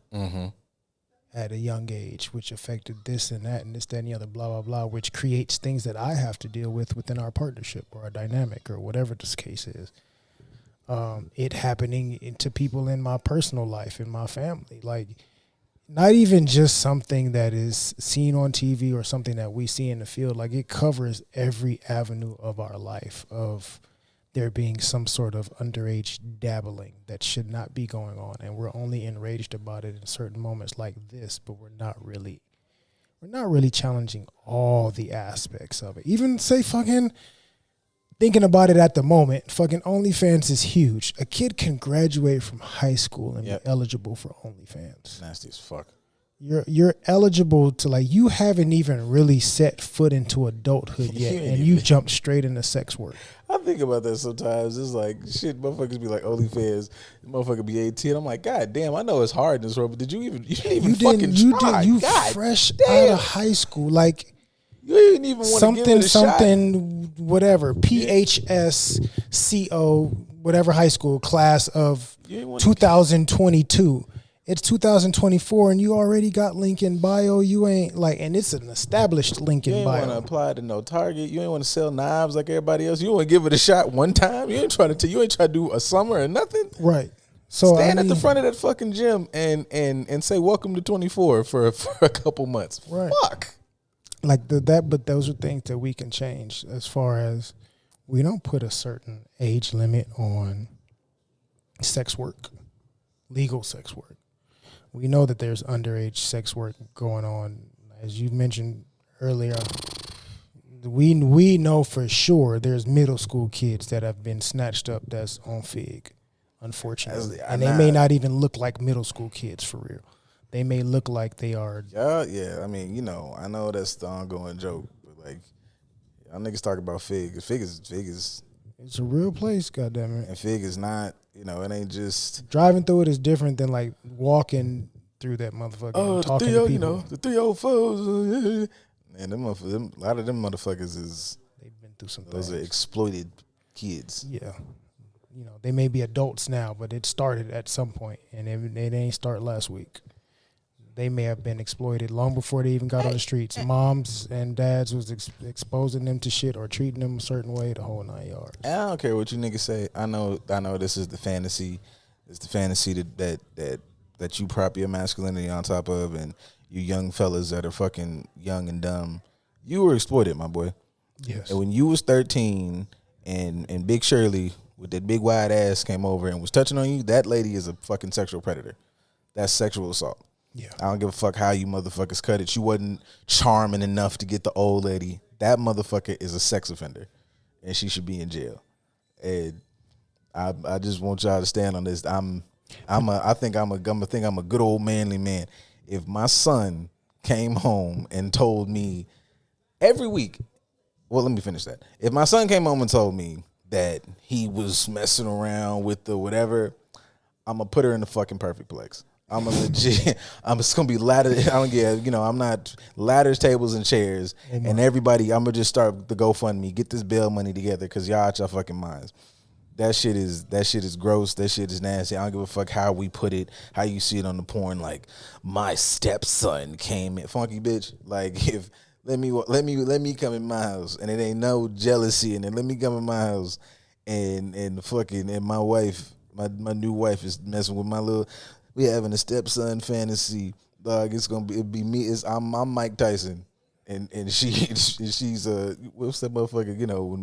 at a young age, which affected this and that and this, that, and the other, blah, blah, blah, which creates things that I have to deal with within our partnership or our dynamic or whatever this case is. It happening to people in my personal life, in my family. Like, not even just something that is seen on TV or something that we see in the field. Like, it covers every avenue of our life of there being some sort of underage dabbling that should not be going on, and we're only enraged about it in certain moments like this, but we're not really challenging all the aspects of it. Even say fucking thinking about it at the moment, fucking OnlyFans is huge. A kid can graduate from high school and be eligible for OnlyFans. Nasty as fuck. You're eligible to, like, you haven't even really set foot into adulthood yet, and you jump straight into sex work. I think about that sometimes. It's like, shit, motherfuckers be like, OnlyFans, motherfucker be 18. I'm like, God damn, I know it's hard in this world, but did you even, you fucking try? You God fresh damn. out of high school, like, you didn't even want to give it a shot. Whatever, PHSCO, whatever high school class of 2022. It's 2024 and you already got link in bio. You ain't like, and it's an established link in bio. You ain't want to apply to no Target. You ain't want to sell knives like everybody else. You want to give it a shot one time. You ain't trying to do a summer or nothing. Right. So stand at the front of that fucking gym and say welcome to 24 for a couple months. Right. Fuck. Like but those are things that we can change, as far as we don't put a certain age limit on sex work, legal sex work. We know that there's underage sex work going on. As you mentioned earlier, we know for sure there's middle school kids that have been snatched up that's on FIG, unfortunately. And they may not even look like middle school kids for real. They may look like they are. Yeah. I mean, I know that's the ongoing joke, but like, y'all niggas talk about FIG. FIG is it's a real place, goddammit. And FIG is not, it ain't just driving through it is different than like walking through that motherfucker and talking to people. The 304s. And a lot of them motherfuckers they've been through some those things. are exploited kids. Yeah. They may be adults now, but it started at some point, and it ain't start last week. They may have been exploited long before they even got on the streets. Moms and dads was exposing them to shit or treating them a certain way, the whole 9 yards. And I don't care what you niggas say. I know this is the fantasy. It's the fantasy that you prop your masculinity on top of, and you young fellas that are fucking young and dumb. You were exploited, my boy. Yes. And when you was 13 and Big Shirley with that big wide ass came over and was touching on you, that lady is a fucking sexual predator. That's sexual assault. Yeah. I don't give a fuck how you motherfuckers cut it. You wasn't charming enough to get the old lady. That motherfucker is a sex offender, and she should be in jail. And I just want y'all to stand on this. I think I'm a good old manly man. If my son came home and told me every week, well, let me finish that. If my son came home and told me that he was messing around with the whatever, I'm gonna put her in the fucking perfect plex. I'm just gonna be ladder. I'm not ladders, tables, and chairs, and everybody. I'm gonna just start the GoFundMe, get this bail money together, cause y'all out your fucking minds. That shit is gross. That shit is nasty. I don't give a fuck how we put it, how you see it on the porn. Like, my stepson came in, funky bitch. Like, if let me come in my house, and it ain't no jealousy in it. Let me come in my house, and my wife, my new wife is messing with my little. We having a stepson fantasy, dog. It'd be me. I'm Mike Tyson, and she's what's that motherfucker?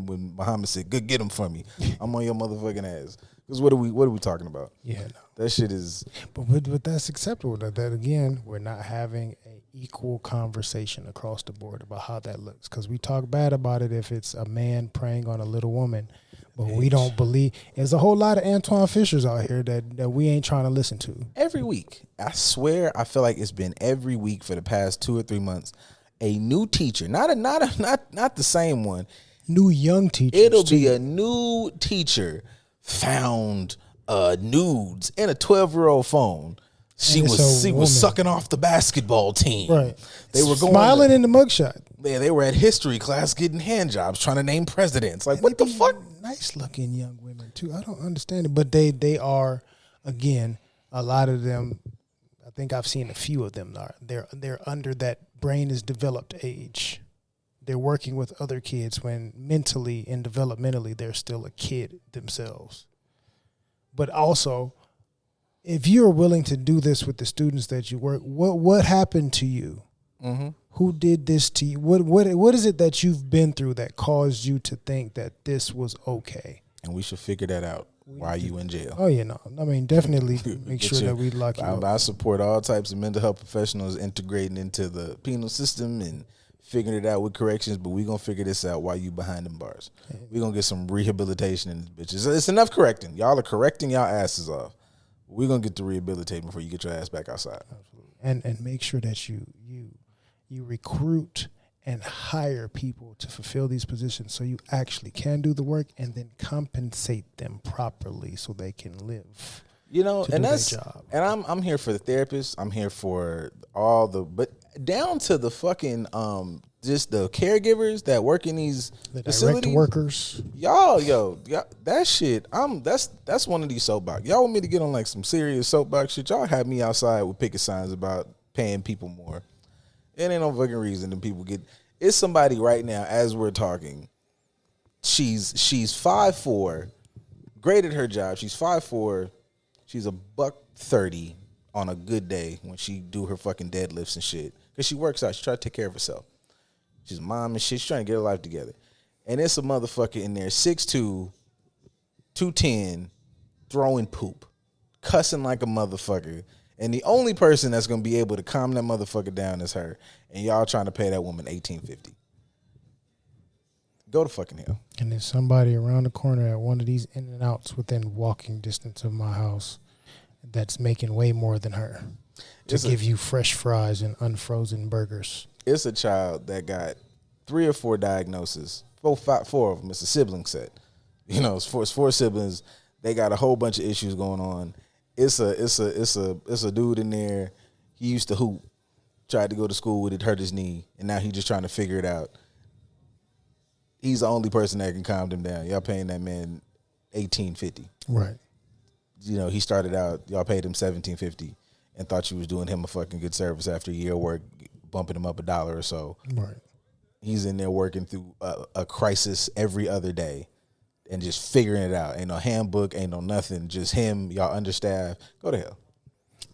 When Muhammad said, "Good, get him for me." I'm on your motherfucking ass. Because what are we talking about? Yeah, no. That shit is. But that's acceptable. That again, we're not having an equal conversation across the board about how that looks. Because we talk bad about it if it's a man preying on a little woman. But we don't believe. There's a whole lot of Antoine Fishers out here that we ain't trying to listen to. Every week. I swear, I feel like it's been every week for the past 2 or 3 months. A new teacher, not the same one. New young teachers. It'll be a new teacher found nudes in a 12-year-old phone. She was sucking off the basketball team. Right. They were going smiling in the mugshot. Yeah, they were at history class getting hand jobs trying to name presidents. Like, what the fuck? Nice looking young women too. I don't understand it, but they are, again, a lot of them. I think I've seen a few of them. They're under that brain is developed age. They're working with other kids when mentally and developmentally they're still a kid themselves. But also, if you're willing to do this with the students that you work, what happened to you? Mm-hmm. Who did this to you? What is it that you've been through that caused you to think that this was okay? And we should figure that out while you in jail. Oh, yeah, no. I mean, definitely make sure that we lock you up. I support all types of mental health professionals integrating into the penal system and figuring it out with corrections, but we're going to figure this out while you behind them bars. We're going to get some rehabilitation in these bitches. It's enough correcting. Y'all are correcting y'all asses off. We're going to get to rehabilitating before you get your ass back outside. Absolutely. And make sure that you recruit and hire people to fulfill these positions so you actually can do the work and then compensate them properly so they can live. You know, and that's job. And I'm here for the therapists. I'm here for all the, but down to the fucking just the caregivers that work in these facilities. Direct workers. Y'all, that shit. That's one of these soapbox. Y'all want me to get on like some serious soapbox shit? Y'all have me outside with picket signs about paying people more. It ain't no fucking reason that people get. It's somebody right now as we're talking. She's 5'4", great at her job. She's 5'4". She's $130 on a good day when she do her fucking deadlifts and shit. Cause she works out. She try to take care of herself. She's a mom and shit. She's trying to get her life together. And it's a motherfucker in there, 6'2", 210, throwing poop, cussing like a motherfucker. And the only person that's gonna be able to calm that motherfucker down is her. And y'all trying to pay that woman $18.50. Go to fucking hell. And there's somebody around the corner at one of these in and outs within walking distance of my house that's making way more than her to give you fresh fries and unfrozen burgers. It's a child that got 3 or 4 diagnoses. 4 of them. It's a sibling set. You know, it's four siblings. They got a whole bunch of issues going on. It's a dude in there. He used to hoop. Tried to go to school with it, hurt his knee, and now he's just trying to figure it out. He's the only person that can calm him down. Y'all paying that man $18.50. Right. You know, he started out, y'all paid him $17.50 and thought you was doing him a fucking good service after a year of work, bumping him up $1 or so. Right. He's in there working through a crisis every other day and just figuring it out. Ain't no handbook, ain't no nothing, just him, y'all understaffed. Go to hell.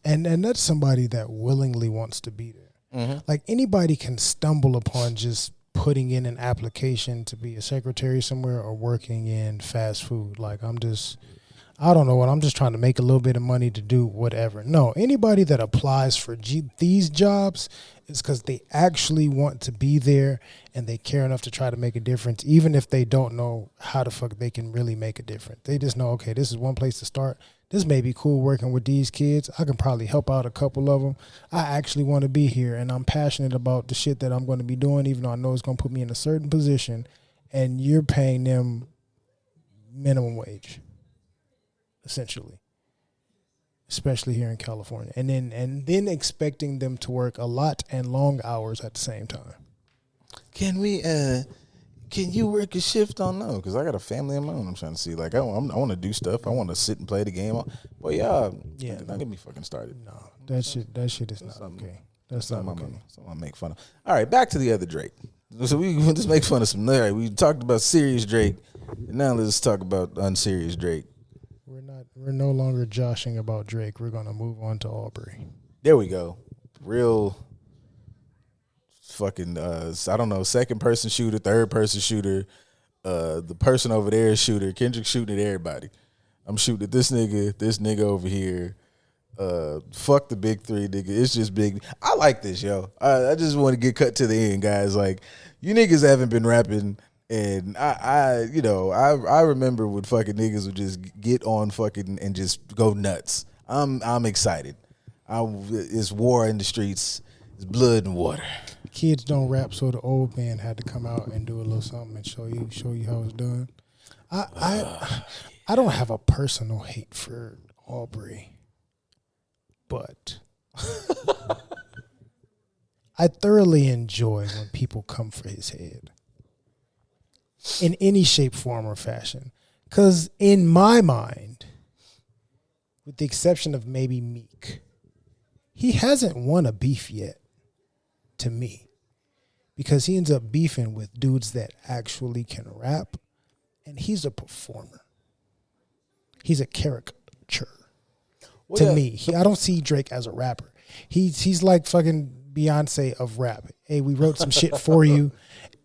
And that's somebody that willingly wants to be there. Mm-hmm. Like anybody can stumble upon just putting in an application to be a secretary somewhere or working in fast food. Like I don't know what, I'm just trying to make a little bit of money to do whatever. No, anybody that applies for these jobs is because they actually want to be there and they care enough to try to make a difference, even if they don't know how the fuck they can really make a difference. They just know, okay, this is one place to start. This may be cool working with these kids. I can probably help out a couple of them. I actually want to be here, and I'm passionate about the shit that I'm going to be doing, even though I know it's going to put me in a certain position, and you're paying them minimum wage, essentially, especially here in California, and then expecting them to work a lot and long hours at the same time. Can you work a shift on? No, because I got a family of my own. I'm trying to see. Like I want to do stuff. I want to sit and play the game. But yeah, not get me fucking started. No, that shit is not okay. That's not okay. Something I make fun of. All right, back to the other Drake. So we just make fun of some. All right, we talked about serious Drake, and now let's talk about unserious Drake. We're no longer joshing about Drake. We're gonna move on to Aubrey. There we go. Real. Fucking I don't know, second person shooter, third person shooter, the person over there is shooter. Kendrick shooting at everybody. I'm shooting at this nigga over here. Fuck the big three, nigga. It's just big. I like this, yo. I just want to get cut to the end, guys. Like, you niggas haven't been rapping, and I remember when fucking niggas would just get on fucking and just go nuts. I'm excited. It's war in the streets. It's blood and water. kids don't rap, so the old man had to come out and do a little something and show you how it's done. I don't have a personal hate for Aubrey, but I thoroughly enjoy when people come for his head in any shape, form, or fashion. Because in my mind, with the exception of maybe Meek, he hasn't won a beef yet, to me, because he ends up beefing with dudes that actually can rap, and he's a performer. He's a caricature. Well, to me. I don't see Drake as a rapper. He's like fucking Beyonce of rap. Hey, we wrote some shit for you,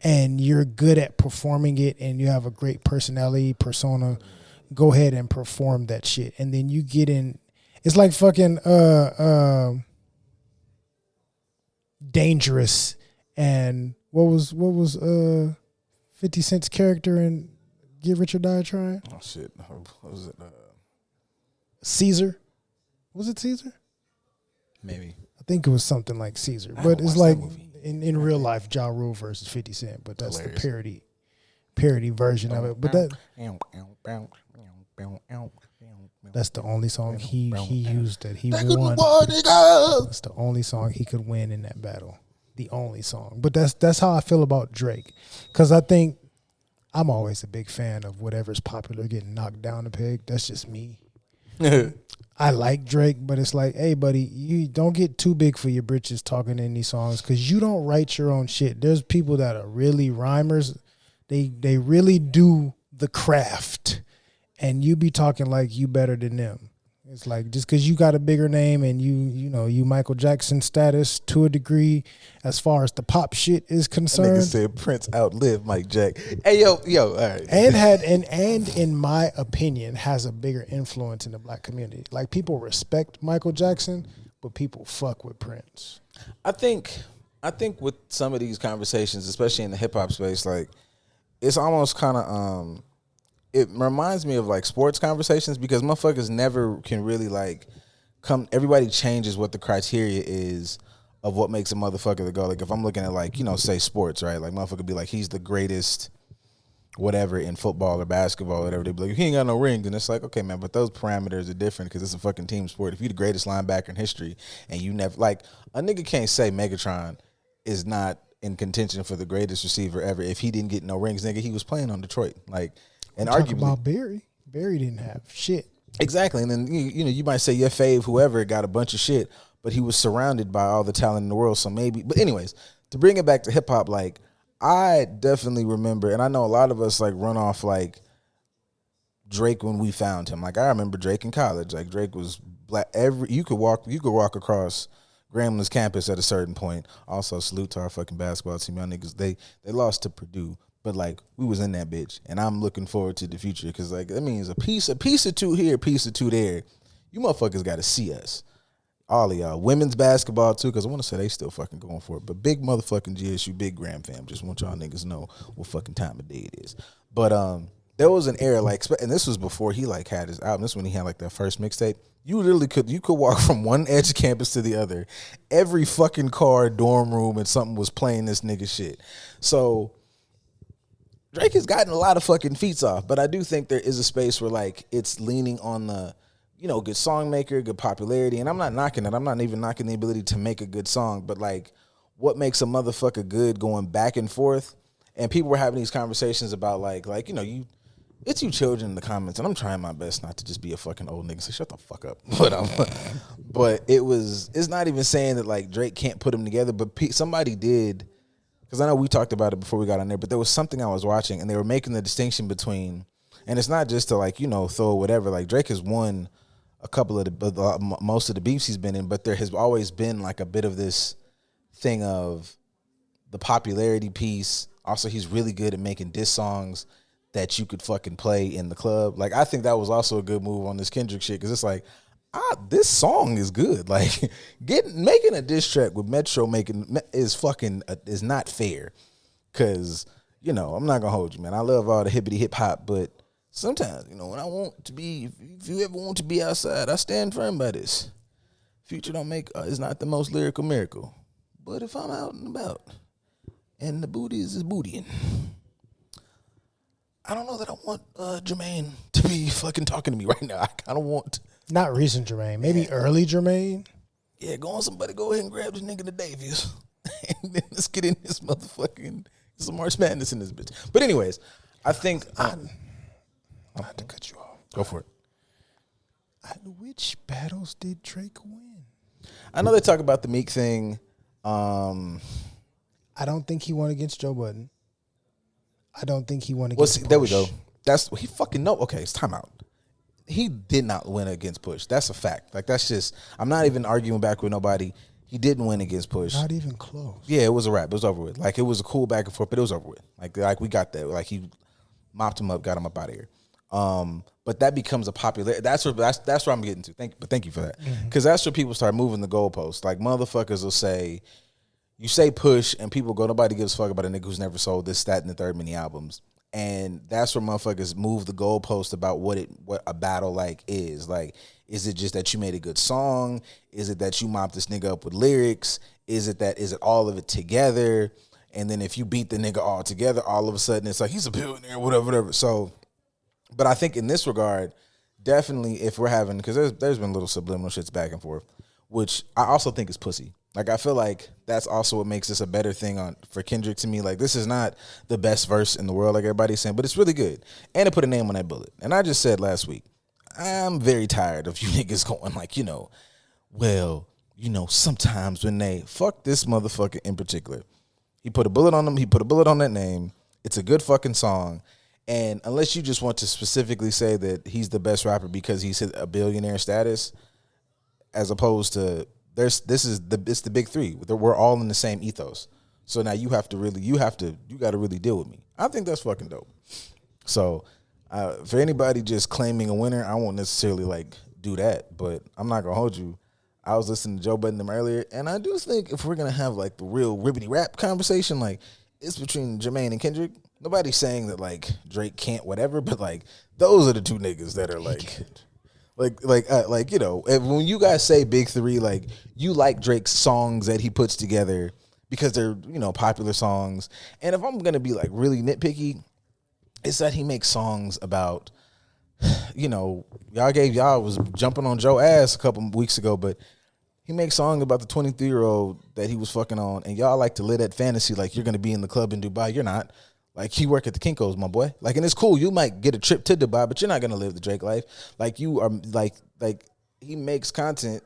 and you're good at performing it, and you have a great personality, persona. Go ahead and perform that shit. And then you get in. It's like fucking Dangerous and what was 50 Cent's character in Get Rich or Die Trying? Oh shit. What was it? Caesar. Was it Caesar? Maybe. I think it was something like Caesar. But it's like in real life, Ja Rule versus 50 Cent, but that's hilarious. The parody version of it. But that's the only song he used that he won. That's the only song he could win in that battle. The only song. But that's how I feel about Drake. Because I think I'm always a big fan of whatever's popular getting knocked down a peg. That's just me. I like Drake, but it's like, hey, buddy, you don't get too big for your britches talking in these songs because you don't write your own shit. There's people that are really rhymers. They really do the craft, and you be talking like you better than them. It's like just because you got a bigger name and you Michael Jackson status to a degree as far as the pop shit is concerned. Nigga said Prince outlived Mike Jack. Hey yo, all right. And in my opinion has a bigger influence in the black community. Like people respect Michael Jackson, but people fuck with Prince. I think with some of these conversations, especially in the hip hop space, like it's almost kind of it reminds me of like sports conversations because motherfuckers never can really like come. Everybody changes what the criteria is of what makes a motherfucker to go. Like if I'm looking at like, say sports, right? Like motherfucker be like, he's the greatest whatever in football or basketball or whatever. They be like, he ain't got no rings. And it's like, okay, man, but those parameters are different because it's a fucking team sport. If you're the greatest linebacker in history and you never, like a nigga can't say Megatron is not in contention for the greatest receiver ever if he didn't get no rings. Nigga, he was playing on Detroit. Like, and arguably about Barry didn't have shit. Exactly. And then you might say your fave whoever got a bunch of shit, but he was surrounded by all the talent in the world. So maybe, but anyways, to bring it back to hip hop, like I definitely remember, and I know a lot of us like run off like Drake when we found him. Like I remember Drake in college. Like Drake was black. You could walk across Gramblin's campus at a certain point. Also, salute to our fucking basketball team. Y'all niggas, they lost to Purdue. But like we was in that bitch, and I'm looking forward to the future because like that means a piece or two here, a piece or two there. You motherfuckers got to see us, all of y'all. Women's basketball too, because I want to say they still fucking going for it. But big motherfucking GSU, big Graham fam. Just want y'all niggas know what fucking time of day it is. But there was an era like, and this was before he like had his album. This is when he had like that first mixtape. You literally could walk from one edge of campus to the other. Every fucking car, dorm room, and something was playing this nigga shit. So Drake has gotten a lot of fucking feats off, but I do think there is a space where like it's leaning on the, good song maker, good popularity, and I'm not knocking it. I'm not even knocking the ability to make a good song, but like what makes a motherfucker good going back and forth. And people were having these conversations about it's you children in the comments, and I'm trying my best not to just be a fucking old nigga. So shut the fuck up. But it's not even saying that like Drake can't put them together, but somebody did. Because I know we talked about it before we got on there, but there was something I was watching, and they were making the distinction between, and it's not just to like, throw whatever. Like Drake has won a couple of most of the beefs he's been in, but there has always been like a bit of this thing of the popularity piece. Also, he's really good at making diss songs that you could fucking play in the club. Like I think that was also a good move on this Kendrick shit because it's like, this song is good. Like making a diss track with Metro is not fair. Cause I'm not gonna hold you, man. I love all the hippity hip hop, but sometimes when I want to be, if you ever want to be outside, I stand firm by this. Future don't make is not the most lyrical miracle, but if I'm out and about, and the booties is bootying. I don't know that I want Jermaine to be fucking talking to me right now. I kind of want... Not recent Jermaine. Maybe early Jermaine. Yeah, go on, somebody go ahead and grab this nigga the Davies. And then let's get in this motherfucking... Some March Madness in this bitch. But anyways, I think... I'm not to cut you off. Go for it. Which battles did Drake win? I know they talk about the Meek thing. I don't think he won against Joe Budden. I don't think he won against Push. There we go. That's he fucking know. Okay, it's timeout. He did not win against Push. That's a fact. Like that's just. I'm not even arguing back with nobody. He didn't win against Push. Not even close. Yeah, it was a wrap. It was over with. Like it was a cool back and forth, but it was over with. Like we got that. Like he mopped him up, got him up out of here. But that becomes a popular. That's where I'm getting to. Thank you for that. Because that's where people start moving the goalposts. Like motherfuckers will say. You say Push, and people go, nobody gives a fuck about a nigga who's never sold this, that, and the third many albums. And that's where motherfuckers move the goalpost about what a battle like is. Like, is it just that you made a good song? Is it that you mopped this nigga up with lyrics? Is it all of it together? And then if you beat the nigga all together, all of a sudden it's like he's a billionaire, whatever. So, but I think in this regard, definitely if we're having, because there's been little subliminal shits back and forth, which I also think is pussy. Like, I feel like that's also what makes this a better thing for Kendrick to me. Like, this is not the best verse in the world, like everybody's saying, but it's really good. And it put a name on that bullet. And I just said last week, I'm very tired of you niggas going like, sometimes when they fuck this motherfucker in particular. He put a bullet on them. He put a bullet on that name. It's a good fucking song. And unless you just want to specifically say that he's the best rapper because he's hit a billionaire status, as opposed to... it's the big three. We're all in the same ethos. So now you got to really deal with me. I think that's fucking dope. So for anybody just claiming a winner, I won't necessarily like do that, but I'm not gonna hold you. I was listening to Joe Budden them earlier, and I do think if we're gonna have like the real ribbity rap conversation, like it's between Jermaine and Kendrick. Nobody's saying that like Drake can't whatever, but like those are the two niggas that are like. When you guys say big three, like you like Drake's songs that he puts together because they're, popular songs. And if I'm going to be like really nitpicky, it's that he makes songs about, y'all was jumping on Joe ass a couple weeks ago, but he makes songs about the 23-year-old that he was fucking on. And y'all like to live that fantasy like you're going to be in the club in Dubai. You're not. Like, you work at the Kinko's, my boy. Like, and it's cool. You might get a trip to Dubai, but you're not going to live the Drake life. Like, you are, like he makes content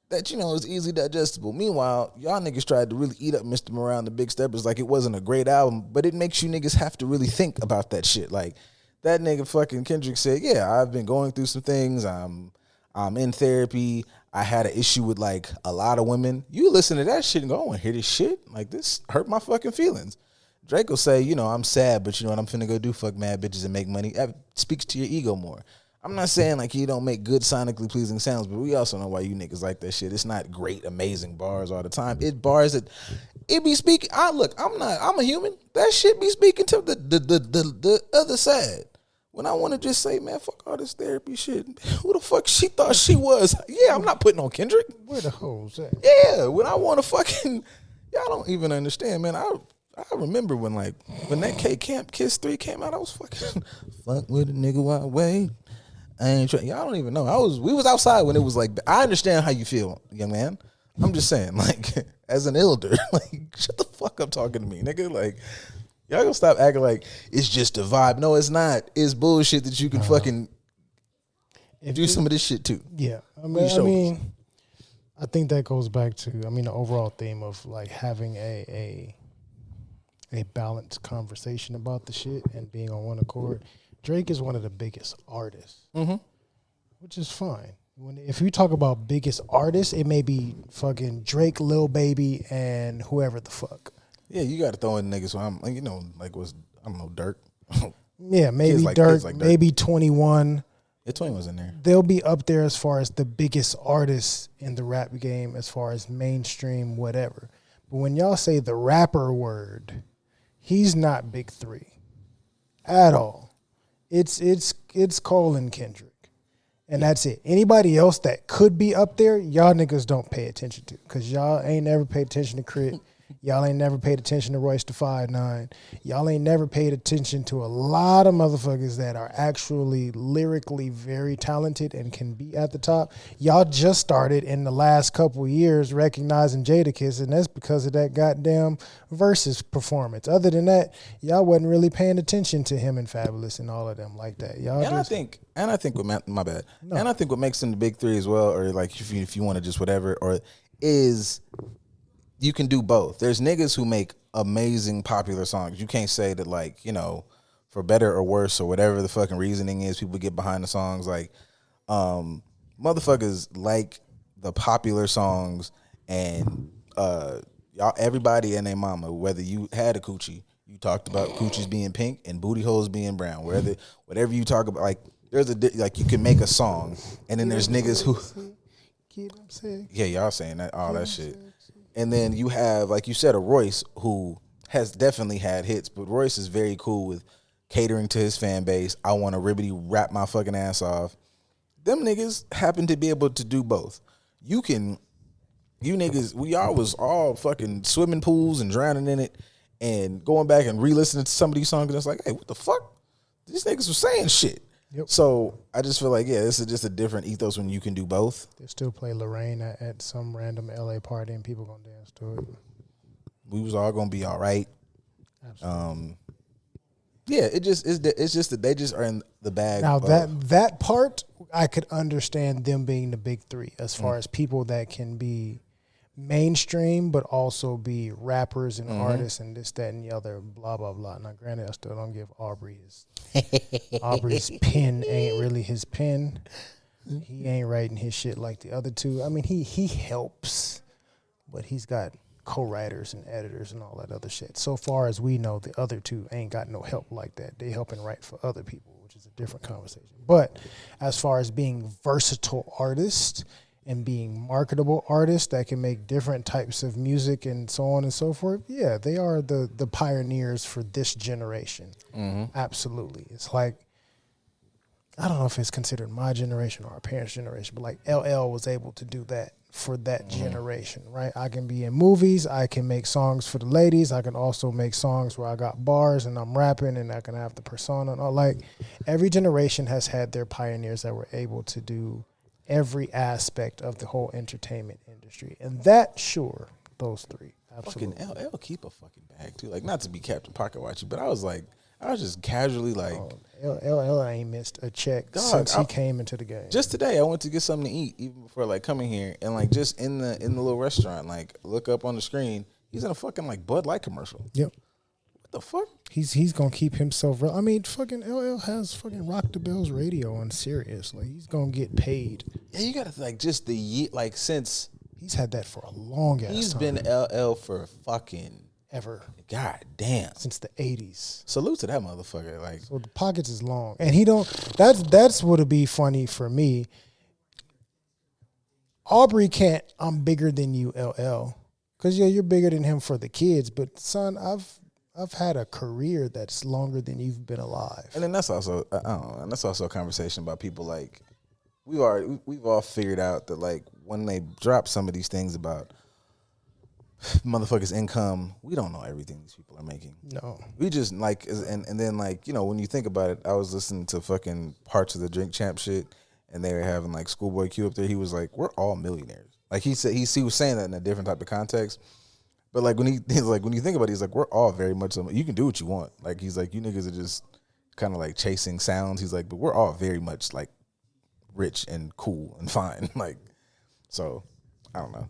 that, is easily digestible. Meanwhile, y'all niggas tried to really eat up Mr. Morale and the Big Steppers like it wasn't a great album, but it makes you niggas have to really think about that shit. Like, that nigga fucking Kendrick said, yeah, I've been going through some things. I'm in therapy. I had an issue with, like, a lot of women. You listen to that shit and go, I want to hear this shit. Like, this hurt my fucking feelings. Drake will say, I'm sad, but what I'm finna go do? Fuck mad bitches and make money. That speaks to your ego more. I'm not saying like he don't make good sonically pleasing sounds, but we also know why you niggas like that shit. It's not great, amazing bars all the time. It bars that it be speaking. I'm a human. That shit be speaking to the other side. When I want to just say, man, fuck all this therapy shit. Who the fuck she thought she was? Yeah, I'm not putting on Kendrick. Where the hoes at? Yeah, when I want to fucking, y'all don't even understand, man. I remember when that K-Camp Kiss 3 came out, I was fucking fuck with a nigga while I wait. I ain't trying. Y'all don't even know. We was outside when it was like, I understand how you feel, young man. I'm just saying, like, as an elder, like, shut the fuck up talking to me, nigga. Like, y'all gonna stop acting like it's just a vibe. No, it's not. It's bullshit that you can fucking do some of this shit too. Yeah. I think that goes back to, the overall theme of like having a balanced conversation about the shit and being on one accord. Drake is one of the biggest artists, which is fine. If you talk about biggest artists, it may be fucking Drake, Lil Baby, and whoever the fuck. Yeah, you got to throw in niggas. So I'm like, I don't know, Dirk. Yeah, maybe Dirk, maybe 21. Yeah, 21's in there. They'll be up there as far as the biggest artists in the rap game, as far as mainstream, whatever. But when y'all say the rapper word, he's not big three at all. It's Cole and Kendrick. And that's it. Anybody else that could be up there, y'all niggas don't pay attention to. Because y'all ain't never paid attention to Crit. Y'all ain't never paid attention to Royce da 5'9". Y'all ain't never paid attention to a lot of motherfuckers that are actually lyrically very talented and can be at the top. Y'all just started in the last couple of years recognizing Jadakiss, and that's because of that goddamn Versus performance. Other than that, y'all wasn't really paying attention to him and Fabulous and all of them like that. Y'all I think what my bad. No. And I think what makes them the big three as well, or like if you want to just whatever, or is you can do both. There's niggas who make amazing popular songs. You can't say that, like, you know, for better or worse or whatever the fucking reasoning is, people get behind the songs. Like, motherfuckers like the popular songs, and y'all, everybody and their mama, whether you had a coochie, you talked about coochies being pink and booty holes being brown. Whatever you talk about, like, there's like, you can make a song, and then there's niggas who, yeah, y'all saying that, all that shit. And then you have, like you said, a Royce who has definitely had hits, but Royce is very cool with catering to his fan base. I want to ribbity rap my fucking ass off. Them niggas happen to be able to do both. You niggas, we all was all fucking swimming pools and drowning in it, and going back and re-listening to some of these songs, and it's like, hey, what the fuck? These niggas were saying shit. Yep. So I just feel like, yeah, this is just a different ethos when you can do both. They still play Lorraine at some random LA party, and people gonna dance to it. We was all gonna be all right. Absolutely. Yeah, it's just that they just are in the bag. Now that part, I could understand them being the big three as far as people that can be mainstream, but also be rappers and artists and this, that, and the other, blah, blah, blah. Now, granted, I still don't give Aubrey Aubrey's pen ain't really his pen. He ain't writing his shit like the other two. I mean, he helps, but he's got co-writers and editors and all that other shit. So far as we know, the other two ain't got no help like that. They helping write for other people, which is a different conversation. But as far as being versatile artists and being marketable artists that can make different types of music and so on and so forth, yeah, they are the pioneers for this generation. Absolutely. It's like, I don't know if it's considered my generation or our parents' generation, but like LL was able to do that for that generation, right? I can be in movies, I can make songs for the ladies, I can also make songs where I got bars and I'm rapping and I can have the persona and all. Like, every generation has had their pioneers that were able to do every aspect of the whole entertainment industry. And that, sure, those three. Absolutely. Fucking LL keep a fucking bag too. Like, not to be Captain Pocket Watchy, but I was just casually like, LL ain't missed a check since he came into the game. Just today, I went to get something to eat, even before like coming here, and like just in the little restaurant, like look up on the screen, he's in a fucking like Bud Light commercial. Yep. What the fuck? He's gonna keep himself real. I mean, fucking LL has fucking Rock the Bells radio on Sirius. Like, he's gonna get paid. Yeah, you gotta like just the year, like since he's had that for a long ass time. He's been LL for fucking ever. God damn. Since the 80s. Salute to that motherfucker. Like, so the pockets is long. And he don't, that's what'll be funny for me. Aubrey can't, I'm bigger than you, LL. Because, yeah, you're bigger than him for the kids. But, son, I've had a career that's longer than you've been alive. And then that's also, I don't know, and that's also a conversation about people like, we've all figured out that, like, when they drop some of these things about motherfuckers' income, we don't know everything these people are making. No. We just, like, and then, like, you know, when you think about it, I was listening to fucking parts of the Drink Champ shit, and they were having, like, Schoolboy Q up there. He was like, we're all millionaires. Like, he was saying that in a different type of context. But, like, when he's like, when you think about it, he's like, we're all very much, you can do what you want. Like, he's like, you niggas are just kind of, like, chasing sounds. He's like, but we're all very much, like, rich and cool and fine. Like, so, I don't know.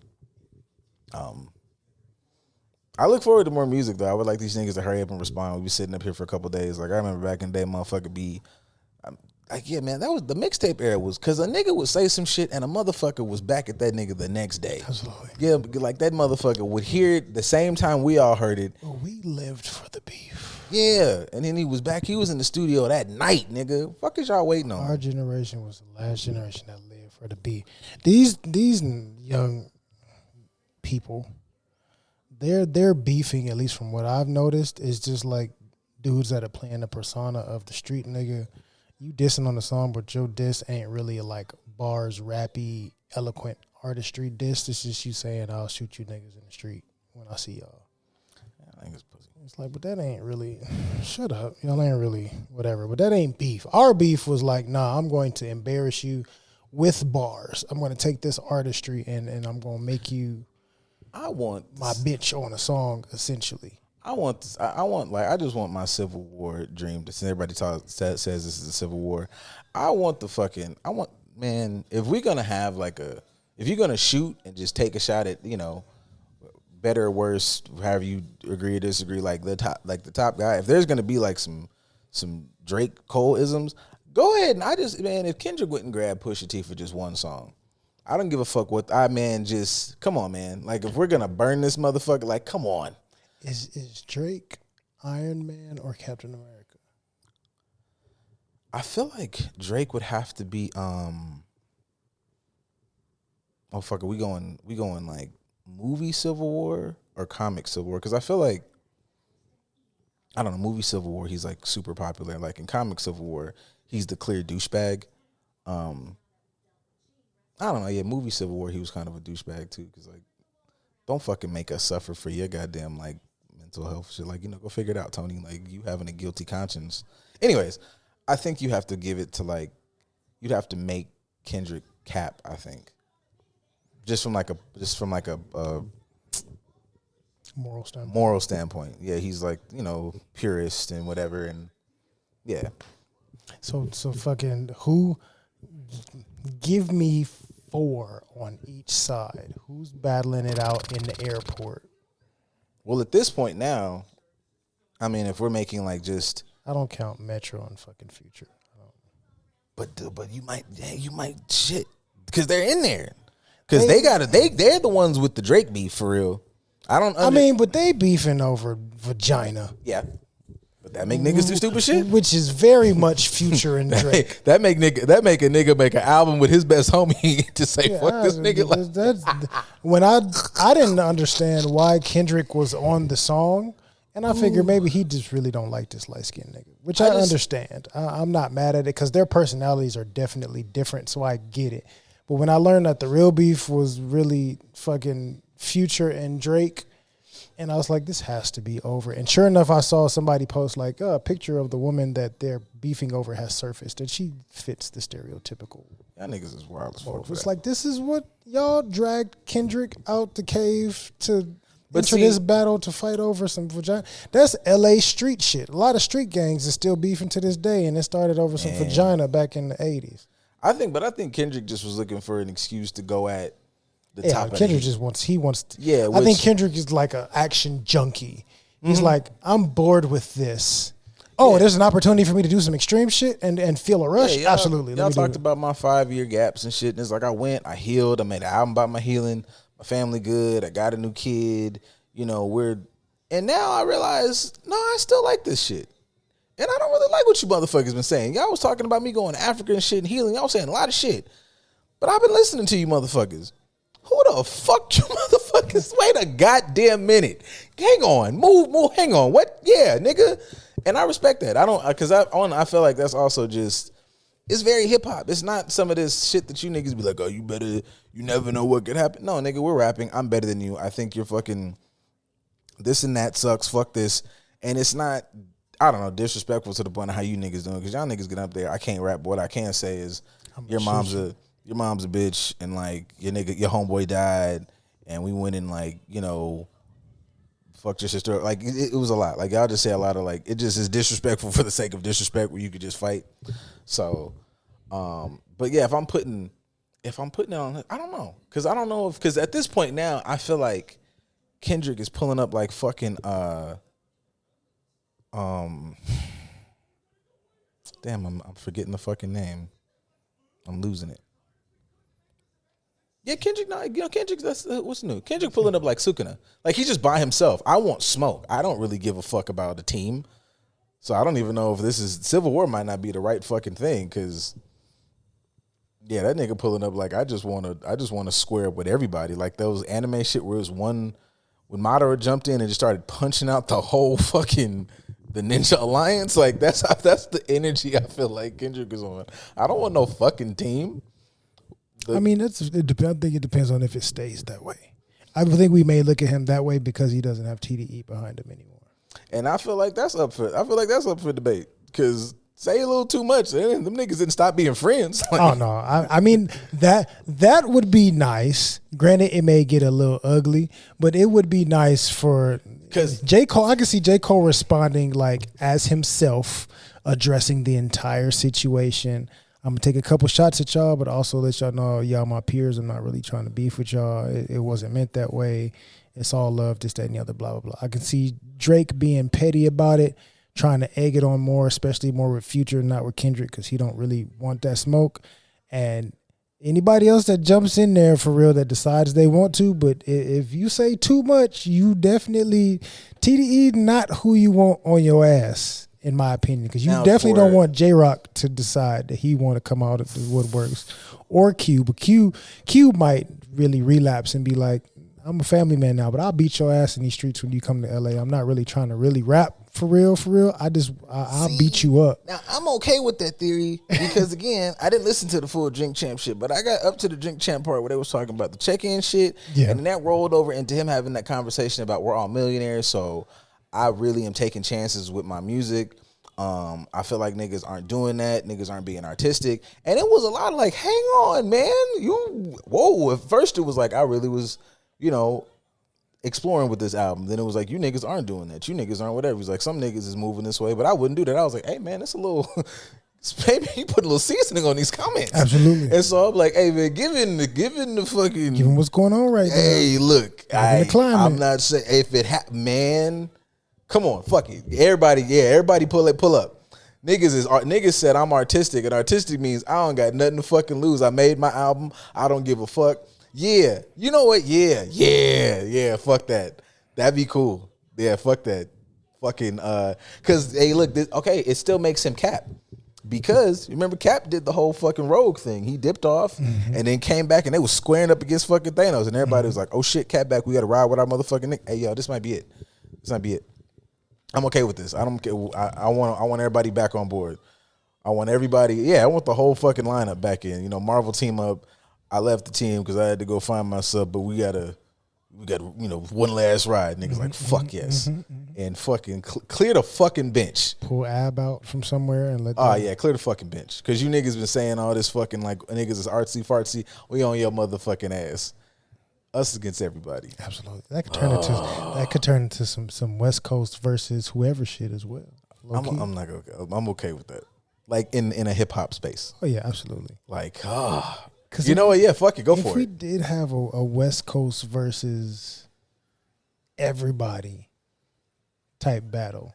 I look forward to more music, though. I would like these niggas to hurry up and respond. We'll be sitting up here for a couple of days. Like, I remember back in the day, motherfucker be, like, yeah, man, that was the mixtape era was, because a nigga would say some shit and a motherfucker was back at that nigga the next day. Absolutely. Yeah, like that motherfucker would hear it the same time we all heard it. Well, we lived for the beef. Yeah, and then he was back. He was in the studio that night, nigga. Fuck is y'all waiting on? Our generation was the last generation that lived for the beef. These young people, they're beefing, at least from what I've noticed, is just like dudes that are playing the persona of the street nigga. You dissing on the song, but your diss ain't really like bars, rappy, eloquent artistry diss. This is you saying, I'll shoot you niggas in the street when I see y'all. niggas pussy. It's like, but that ain't really. Shut up, y'all ain't really whatever. But that ain't beef. Our beef was like, nah, I'm going to embarrass you with bars. I'm going to take this artistry and I'm going to make you. I want my bitch on a song, essentially. I want this. I want like I just want my Civil War dream. Since everybody says this is a Civil War, I want man. If we're gonna have if you're gonna shoot and just take a shot at better or worse, however you agree or disagree, like the top guy. If there's gonna be like some Drake Cole isms, go ahead and if Kendrick went and grabbed Pusha T for just one song, I don't give a fuck what just come on, man. Like if we're gonna burn this motherfucker, like come on. Is Drake Iron Man or Captain America? I feel like Drake would have to be oh fuck it, we going like movie Civil War or comic Civil War? Because I feel like I don't know, movie Civil War, he's like super popular. Like in comic Civil War, he's the clear douchebag. I don't know, yeah, movie Civil War, he was kind of a douchebag too, because like don't fucking make us suffer for your goddamn like mental health shit. Like, go figure it out, Tony. Like you having a guilty conscience. Anyways, I think you have to give it to you'd have to make Kendrick Cap, I think. Just from like a moral standpoint. Yeah, he's like, purist and whatever, and yeah. So fucking who give me 4 on each side. Who's battling it out in the airport? Well, at this point now, I mean, if we're making like just, I don't count Metro and fucking Future. But you might shit because they're in there because they're the ones with the Drake beef for real. I mean, but they beefing over vagina. Yeah. But that make niggas do stupid shit, which is very much Future and Drake. that make a nigga make an album with his best homie to say fuck this nigga. When I didn't understand why Kendrick was on the song, and I figured maybe he just really don't like this light skinned nigga, which I understand. I'm not mad at it because their personalities are definitely different, so I get it. But when I learned that the real beef was really fucking Future and Drake, and I was like, this has to be over. And sure enough, I saw somebody post like a picture of the woman that they're beefing over has surfaced, and she fits the stereotypical. Y'all niggas is wild as fuck. It's like, this is what y'all dragged Kendrick out the cave to enter this battle to fight over some vagina. That's LA street shit. A lot of street gangs is still beefing to this day, and it started over some vagina back in the 80s. I think Kendrick just was looking for an excuse to go at the top. Kendrick just wants. I think Kendrick is like an action junkie. He's like, I'm bored with this. Oh, there's an opportunity for me to do some extreme shit and feel a rush. Yeah, absolutely. Y'all talked about my 5-year gaps and shit. And it's like I healed. I made an album about my healing. My family good. I got a new kid. And now I realize, no, I still like this shit. And I don't really like what you motherfuckers been saying. Y'all was talking about me going to Africa and shit and healing. Y'all was saying a lot of shit. But I've been listening to you motherfuckers. Who the fuck you motherfuckers? Wait a goddamn minute. Hang on. Move. Hang on. What? Yeah, nigga. And I respect that. I feel like that's also just, it's very hip hop. It's not some of this shit that you niggas be like, oh, you never know what could happen. No, nigga, we're rapping. I'm better than you. I think you're fucking this and that sucks. Fuck this. And it's not, I don't know, disrespectful to the point of how you niggas doing, because y'all niggas get up there. I can't rap, but what I can say is your mom's a bitch, and like your homeboy died, and we went and like, fucked your sister. Like it was a lot. Like y'all just say a lot of like, it just is disrespectful for the sake of disrespect where you could just fight. So, but yeah, if I'm putting it on, I don't know, because at this point now I feel like Kendrick is pulling up like fucking damn, I'm forgetting the fucking name. I'm losing it. Yeah, Kendrick. Kendrick. That's what's new. Kendrick pulling up like Sukuna. Like he's just by himself. I want smoke. I don't really give a fuck about the team. So I don't even know if this is Civil War. Might not be the right fucking thing, because yeah, that nigga pulling up like I just want to square up with everybody. Like those anime shit where it was one when Madara jumped in and just started punching out the whole fucking the Ninja Alliance. Like that's the energy I feel like Kendrick is on. I don't want no fucking team. I think it depends on if it stays that way. I think we may look at him that way because he doesn't have TDE behind him anymore. And I feel like that's up for debate. Because say a little too much, them niggas didn't stop being friends. Like, Oh no, I mean that would be nice. Granted, it may get a little ugly, but it would be nice for because J. Cole. I can see J. Cole responding like as himself, addressing the entire situation. I'm gonna take a couple shots at y'all, but also let y'all know y'all my peers. I'm not really trying to beef with y'all. It wasn't meant that way. It's all love, this, that, and the other, blah, blah, blah. I can see Drake being petty about it, trying to egg it on more, especially more with Future, not with Kendrick, because he don't really want that smoke. And anybody else that jumps in there for real that decides they want to, but if you say too much, you definitely, TDE not who you want on your ass, in my opinion, because you definitely don't want J-Rock to decide that he want to come out of the woodworks, or Q. But Q might really relapse and be like, I'm a family man now, but I'll beat your ass in these streets when you come to LA. I'm not really trying to really rap for real. I'll beat you up. Now, I'm okay with that theory because, again, I didn't listen to the full Drink Champ shit, but I got up to the Drink Champ part where they was talking about the check-in shit, and then that rolled over into him having that conversation about we're all millionaires, so I really am taking chances with my music. I feel like niggas aren't doing that. Niggas aren't being artistic. And it was a lot of like, hang on, man. Whoa. At first it was like I really was, exploring with this album. Then it was like, you niggas aren't doing that. You niggas aren't whatever. He's like, some niggas is moving this way, but I wouldn't do that. I was like, hey, man, it's a little, maybe you put a little seasoning on these comments. Absolutely. And so I'm like, hey, man, given the fucking. Given what's going on right now. Hey, look. I'm not saying, if it man, come on, fuck it. Everybody pull up. Niggas said I'm artistic, and artistic means I don't got nothing to fucking lose. I made my album. I don't give a fuck. Yeah. You know what? Yeah. Fuck that. That'd be cool. Yeah, fuck that. Fucking cause hey, look, it still makes him Cap. Because remember Cap did the whole fucking rogue thing. He dipped off and then came back and they was squaring up against fucking Thanos, and everybody was like, oh shit, Cap back, we gotta ride with our motherfucking nigga. Hey yo, this might be it. I'm okay with this. I don't care. I want everybody back on board. I want everybody. Yeah, I want the whole fucking lineup back in. Marvel team up. I left the team because I had to go find myself, but we got one last ride. Niggas like fuck yes, and fucking clear the fucking bench. Pull Ab out from somewhere and let. Clear the fucking bench because you niggas been saying all this fucking like niggas is artsy fartsy. We on your motherfucking ass. Us against everybody. Absolutely. That could turn into some West Coast versus whoever shit as well. I'm not okay. I'm okay with that. Like in a hip hop space. Oh yeah, absolutely. Like you know what? Yeah, fuck it. Go for it. If we did have a West Coast versus everybody type battle,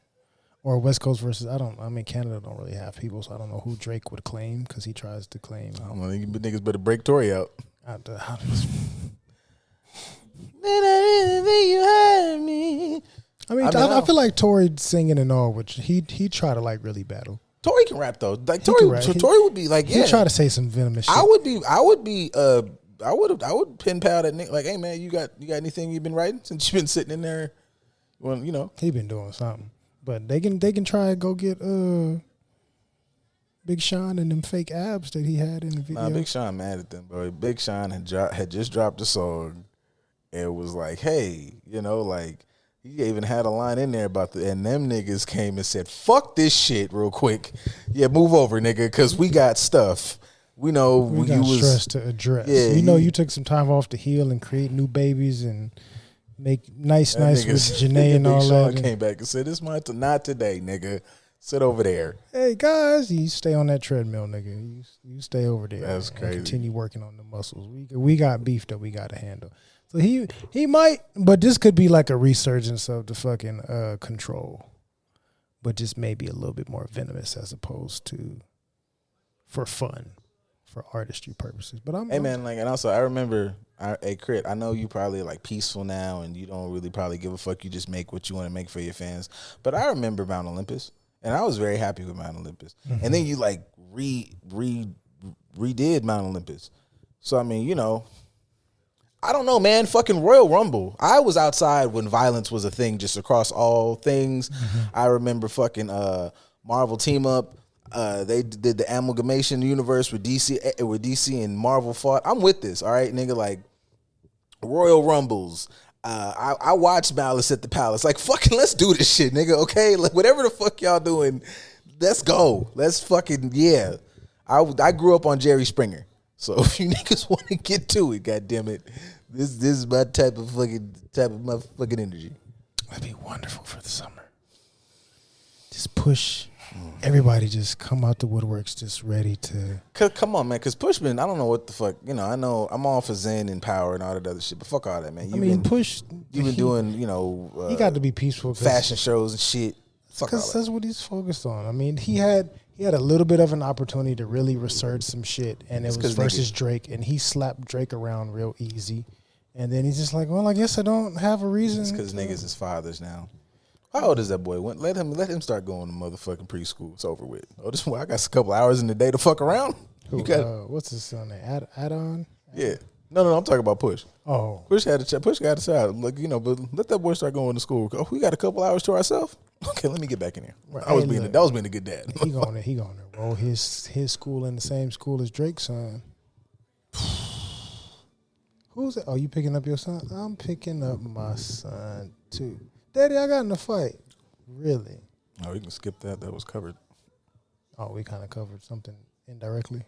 or West Coast versus Canada don't really have people, so I don't know who Drake would claim because he tries to claim. I don't know. Niggas better break Tory out. You heard me. I feel like Tory singing and all, which he try to like really battle. Tory can rap though. Like Tory would be like, yeah. He try to say some venomous shit. I would pen pal that nigga. Like, hey man, you got anything you've been writing since you've been sitting in there? Well, he been doing something, but they can try to go get Big Sean and them fake abs that he had in the video. Nah, Big Sean mad at them, bro. Big Sean had just dropped a song. And it was like, hey, like he even had a line in there about and them niggas came and said, fuck this shit real quick. Yeah, move over, nigga, because we got stuff. We know we got stress to address. Yeah, you took some time off to heal and create new babies and make nice with Janae and all that. Sean came back and said, "This might not today, nigga. Sit over there." Hey guys, you stay on that treadmill, nigga. You stay over there. That's crazy. Continue working on the muscles. We got beef that we got to handle. So he might, but this could be like a resurgence of the fucking Control, but just maybe a little bit more venomous as opposed to for fun, for artistry purposes. But man, like, and also I remember, Crit, I know you probably like peaceful now and you don't really probably give a fuck. You just make what you want to make for your fans. But I remember Mount Olympus, and I was very happy with Mount Olympus. Mm-hmm. And then you like redid Mount Olympus. So I mean, I don't know, man. Fucking Royal Rumble. I was outside when violence was a thing, just across all things. Mm-hmm. I remember fucking Marvel Team Up. They did the amalgamation universe with DC and Marvel fought. I'm with this, all right, nigga. Like Royal Rumbles. I watched Malice at the Palace. Like, fucking, let's do this shit, nigga. Okay, like whatever the fuck y'all doing, let's go. Let's fucking I grew up on Jerry Springer, so if you niggas want to get to it, goddamn it, this is my type of my fucking energy. That'd be wonderful for the summer. Just push. Everybody just come out the woodworks just ready to. Come on, man, because Pushman, I don't know what the fuck, I know I'm all for Zen and power and all that other shit, but fuck all that, man. Push. You've been doing, he got to be peaceful. Fashion shows and shit. Because that's what he's focused on. I mean, he had a little bit of an opportunity to really research some shit, and it was versus Drake, and he slapped Drake around real easy. And then he's just like, well, I guess I don't have a reason. It's because niggas is fathers now. How old is that boy? Let him start going to motherfucking preschool. It's over with. Oh, this I got a couple hours in the day to fuck around. Who, what's his son name? Adon? Yeah. No, I'm talking about Push. Oh. Push got a child. Like, but let that boy start going to school. Oh, we got a couple hours to ourselves? Okay, let me get back in here. Right. I was being a good dad. He going to roll his school in the same school as Drake's son. Who's it? Oh, you picking up your son? I'm picking up my son too. Daddy, I got in a fight. Really? Oh, we can skip that. That was covered. Oh, we kind of covered something indirectly.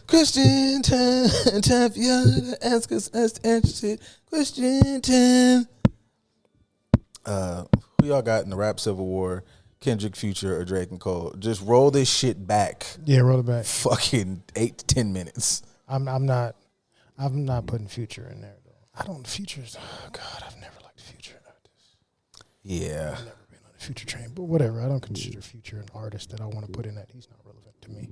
Question time for you to ask us interested. Question time. Who y'all got in the rap civil war? Kendrick, Future, or Drake and Cole? Just roll this shit back. Yeah, roll it back. Fucking 8 to 10 minutes. I'm not putting Future in there though. Future's. Oh God, I've never liked Future. Yeah. I've never been on the Future train, but whatever. I don't consider Future an artist that I want to put in that. He's not relevant to me.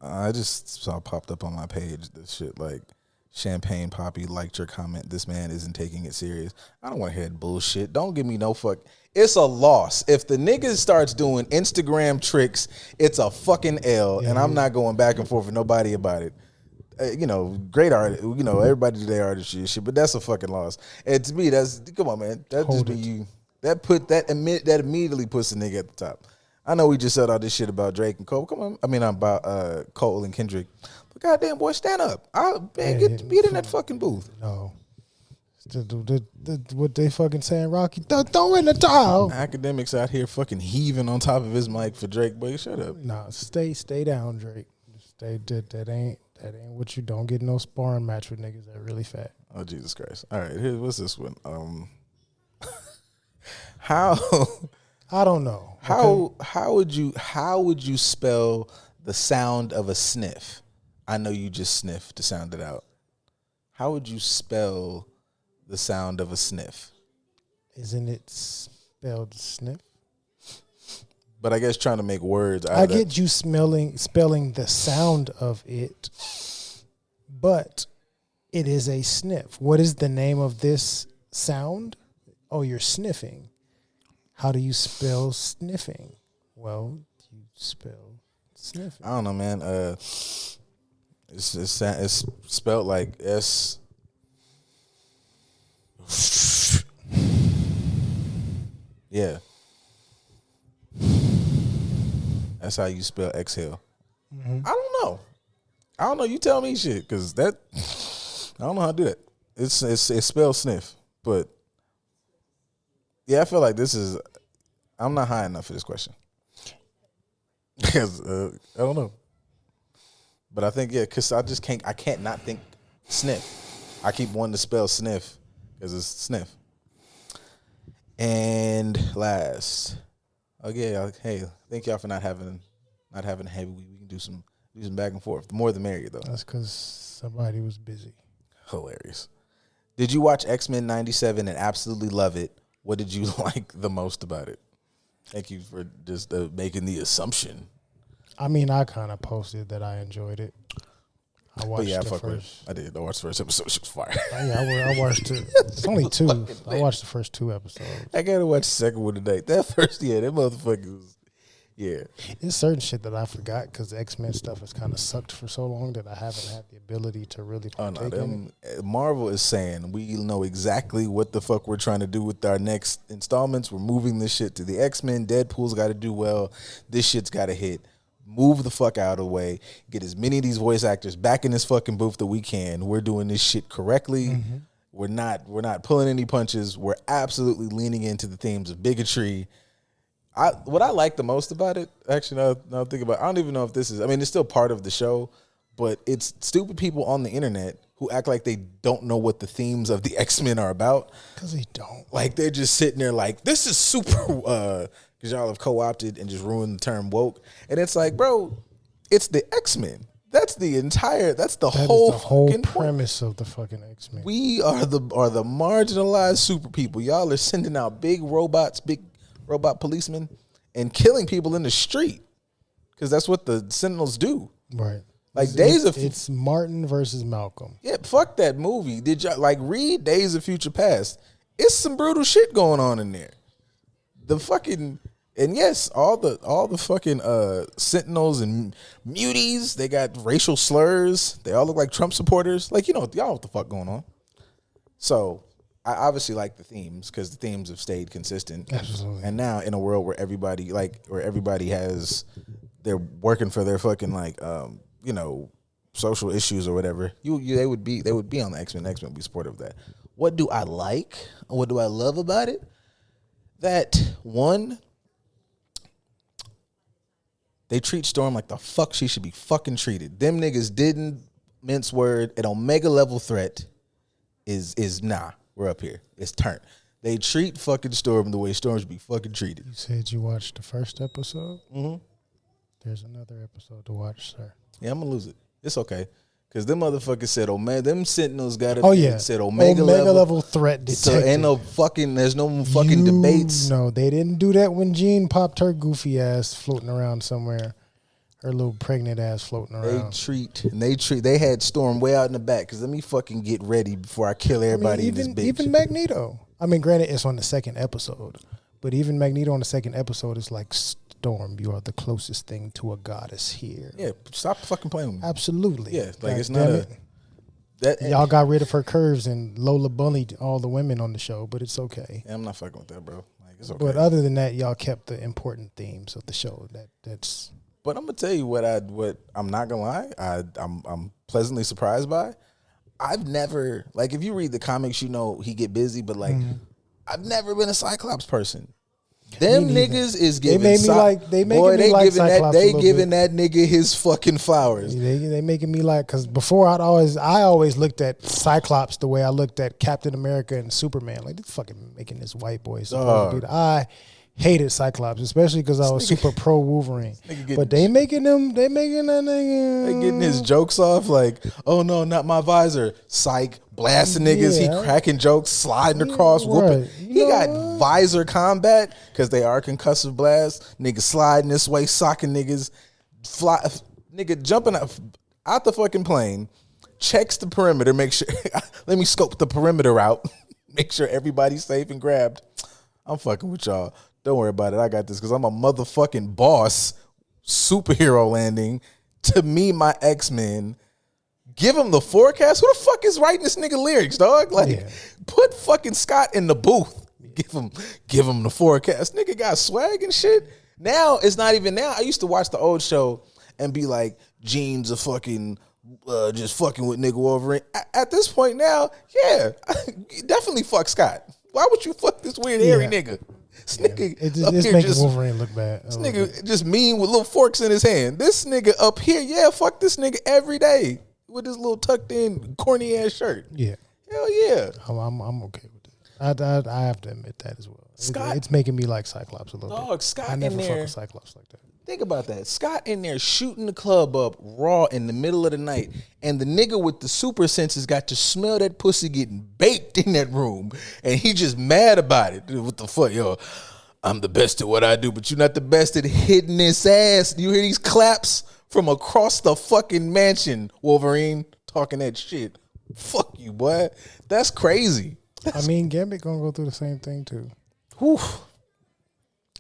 I just saw popped up on my page this shit like Champagne Poppy liked your comment. This man isn't taking it serious. I don't want to hear that bullshit. Don't give me no fuck. It's a loss. If the nigga starts doing Instagram tricks, it's a fucking L, and I'm not going back and forth with nobody about it. Great art. Everybody do their artistry and shit, but that's a fucking loss. And to me, come on, man. That just be you. That immediately puts the nigga at the top. I know we just said all this shit about Drake and Cole. Come on, I mean about Cole and Kendrick. But goddamn, boy, stand up. Get in that fucking booth. No. What they fucking saying, Rocky? Throw in the towel. Academics out here fucking heaving on top of his mic for Drake. Boy, shut up. Nah, stay down, Drake. That ain't what you don't get no sparring match with niggas that really fat. Oh Jesus Christ! All right, what's this one? How? I don't know. How would you spell the sound of a sniff? I know you just sniffed to sound it out. How would you spell the sound of a sniff? Isn't it spelled sniff? But I guess trying to make words. I get you spelling the sound of it, but it is a sniff. What is the name of this sound? Oh, you're sniffing. How do you spell sniffing? Well, you spell sniffing. I don't know, man. It's spelled like S. Yeah. That's how you spell exhale. Mm-hmm. I don't know. You tell me shit, because I don't know how to do that. It's spelled sniff, but yeah, I feel like I'm not high enough for this question. Because I don't know. But I think, because I can't not think sniff. I keep wanting to spell sniff because it's sniff. And last, hey, thank y'all for not having a heavy week. We can do some back and forth. The more the merrier, though. That's because somebody was busy. Hilarious. Did you watch X-Men 97 and absolutely love it? What did you like the most about it? Thank you for just making the assumption. I mean, I kind of posted that I enjoyed it. I watched the first. I did. I watched the first episode. She was fire. I watched it. It's only 2. I watched the first 2 episodes. I gotta watch the second one today. That first, that motherfucker was, yeah. It's certain shit that I forgot because X-Men stuff has kind of sucked for so long that I haven't had the ability to really partake in it. Marvel is saying we know exactly what the fuck we're trying to do with our next installments. We're moving this shit to the X-Men. Deadpool's got to do well. This shit's got to hit. Move the fuck out of the way. Get as many of these voice actors back in this fucking booth that we can. We're doing this shit correctly. Mm-hmm. We're not pulling any punches. We're absolutely leaning into the themes of bigotry. What I like the most about it, actually, now I think about it, I don't even know if this is, I mean, it's still part of the show, but it's stupid people on the internet who act like they don't know what the themes of the X-Men are about. Because they don't. Like, they're just sitting there like, this is super, because y'all have co-opted and just ruined the term woke. And it's like, bro, it's the X-Men. That's the whole fucking premise of the fucking X-Men. We are the marginalized super people. Y'all are sending out big robot policemen and killing people in the street because that's what the Sentinels do. Right. Like it's Martin versus Malcolm. Yeah, fuck that movie. Did y'all read Days of Future Past? It's some brutal shit going on in there. The fucking and yes, all the fucking Sentinels and muties, they got racial slurs. They all look like Trump supporters. Like, y'all know what the fuck going on. So I obviously like the themes because the themes have stayed consistent. Absolutely. And now in a world where everybody has, they're working for their fucking social issues or whatever. They would be on the X-Men. X-Men would be supportive of that. What do I like? What do I love about it? That one, they treat Storm like the fuck she should be fucking treated. Them niggas didn't mince word. An Omega level threat is nah. We're up here. It's turn. They treat fucking Storm the way Storm should be fucking treated. You said you watched the first episode? Mm-hmm. There's another episode to watch, sir. Yeah, I'm going to lose it. It's okay. Because them motherfuckers said Omega, them Sentinels got it. Oh, yeah. Said Omega level threat detected. So ain't no fucking, there's no fucking debates. No, they didn't do that when Jean popped her goofy ass floating around somewhere. Her little pregnant ass floating around. They had Storm way out in the back because let me fucking get ready before I kill everybody in this bitch. Even Magneto. I mean, granted, it's on the second episode, but even Magneto on the second episode is like, Storm, you are the closest thing to a goddess here. Yeah, stop fucking playing with me. Absolutely. Yeah, like it's not y'all got rid of her curves and Lola bullied all the women on the show, but it's okay. Yeah, I'm not fucking with that, bro. Like it's okay. But other than that, y'all kept the important themes of the show. That's. But I'm gonna tell you what I'm not gonna lie. I'm pleasantly surprised by. I've never if you read the comics, he get busy, but I've never been a Cyclops person. Them niggas is giving. They giving that nigga his fucking flowers. They making me because before I always looked at Cyclops the way I looked at Captain America and Superman. Like, this fucking making this white boy supposed to be. I hated Cyclops, especially because I was super pro Wolverine. But they making that nigga. They getting his jokes off like, oh no, not my visor. Psych, blasting niggas. He cracking jokes, sliding across, whooping. He got visor combat because they are concussive blasts. Nigga sliding this way, socking niggas. Nigga jumping out the fucking plane, checks the perimeter, make sure. Let me scope the perimeter out, make sure everybody's safe and grabbed. I'm fucking with y'all. Don't worry about it. I got this because I'm a motherfucking boss. Superhero landing to me, my X-Men. Give him the forecast. Who the fuck is writing this nigga lyrics, dog? Put fucking Scott in the booth. Give him the forecast. Nigga got swag and shit. Now it's not even now. I used to watch the old show and be like, Jean's a fucking just fucking with nigga Wolverine. At this point now, yeah, definitely fuck Scott. Why would you fuck this weird hairy nigga? This nigga it's making Wolverine look bad. This nigga just mean with little forks in his hand. This nigga up here, fuck this nigga every day with his little tucked in corny ass shirt. Yeah, hell yeah. I'm okay with it. I have to admit that as well. Scott, it's making me like Cyclops a little bit. Dog, Scott I never in fuck there. with Cyclops like that. Think about that. Scott in there shooting the club up raw in the middle of the night, and the nigga with the super senses got to smell that pussy getting baked in that room, and he just mad about it. What the fuck, yo? I'm the best at what I do, but you're not the best at hitting this ass. You hear these claps from across the fucking mansion, Wolverine, talking that shit. Fuck you, boy. That's crazy. Gambit gonna go through the same thing too. Whew.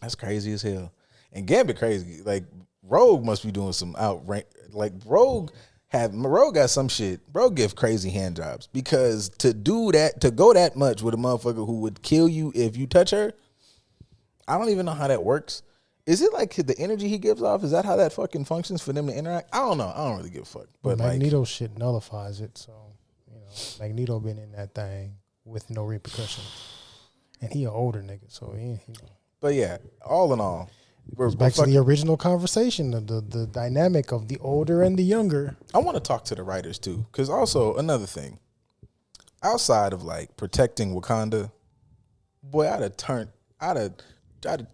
That's crazy as hell. And Gambit crazy. Like, Rogue must be doing some outright. Like, Rogue got some shit. Rogue give crazy hand jobs because to do that, to go that much with a motherfucker who would kill you if you touch her, I don't even know how that works. Is it like the energy he gives off? Is that how that fucking functions for them to interact? I don't know. I don't really give a fuck. But Magneto shit nullifies it. So, Magneto been in that thing with no repercussions. And he an older nigga, so he But yeah, all in all, we're back to the original conversation of the dynamic of the older and the younger. I want to talk to the writers too, because also another thing, outside of like protecting Wakanda, boy, I'd have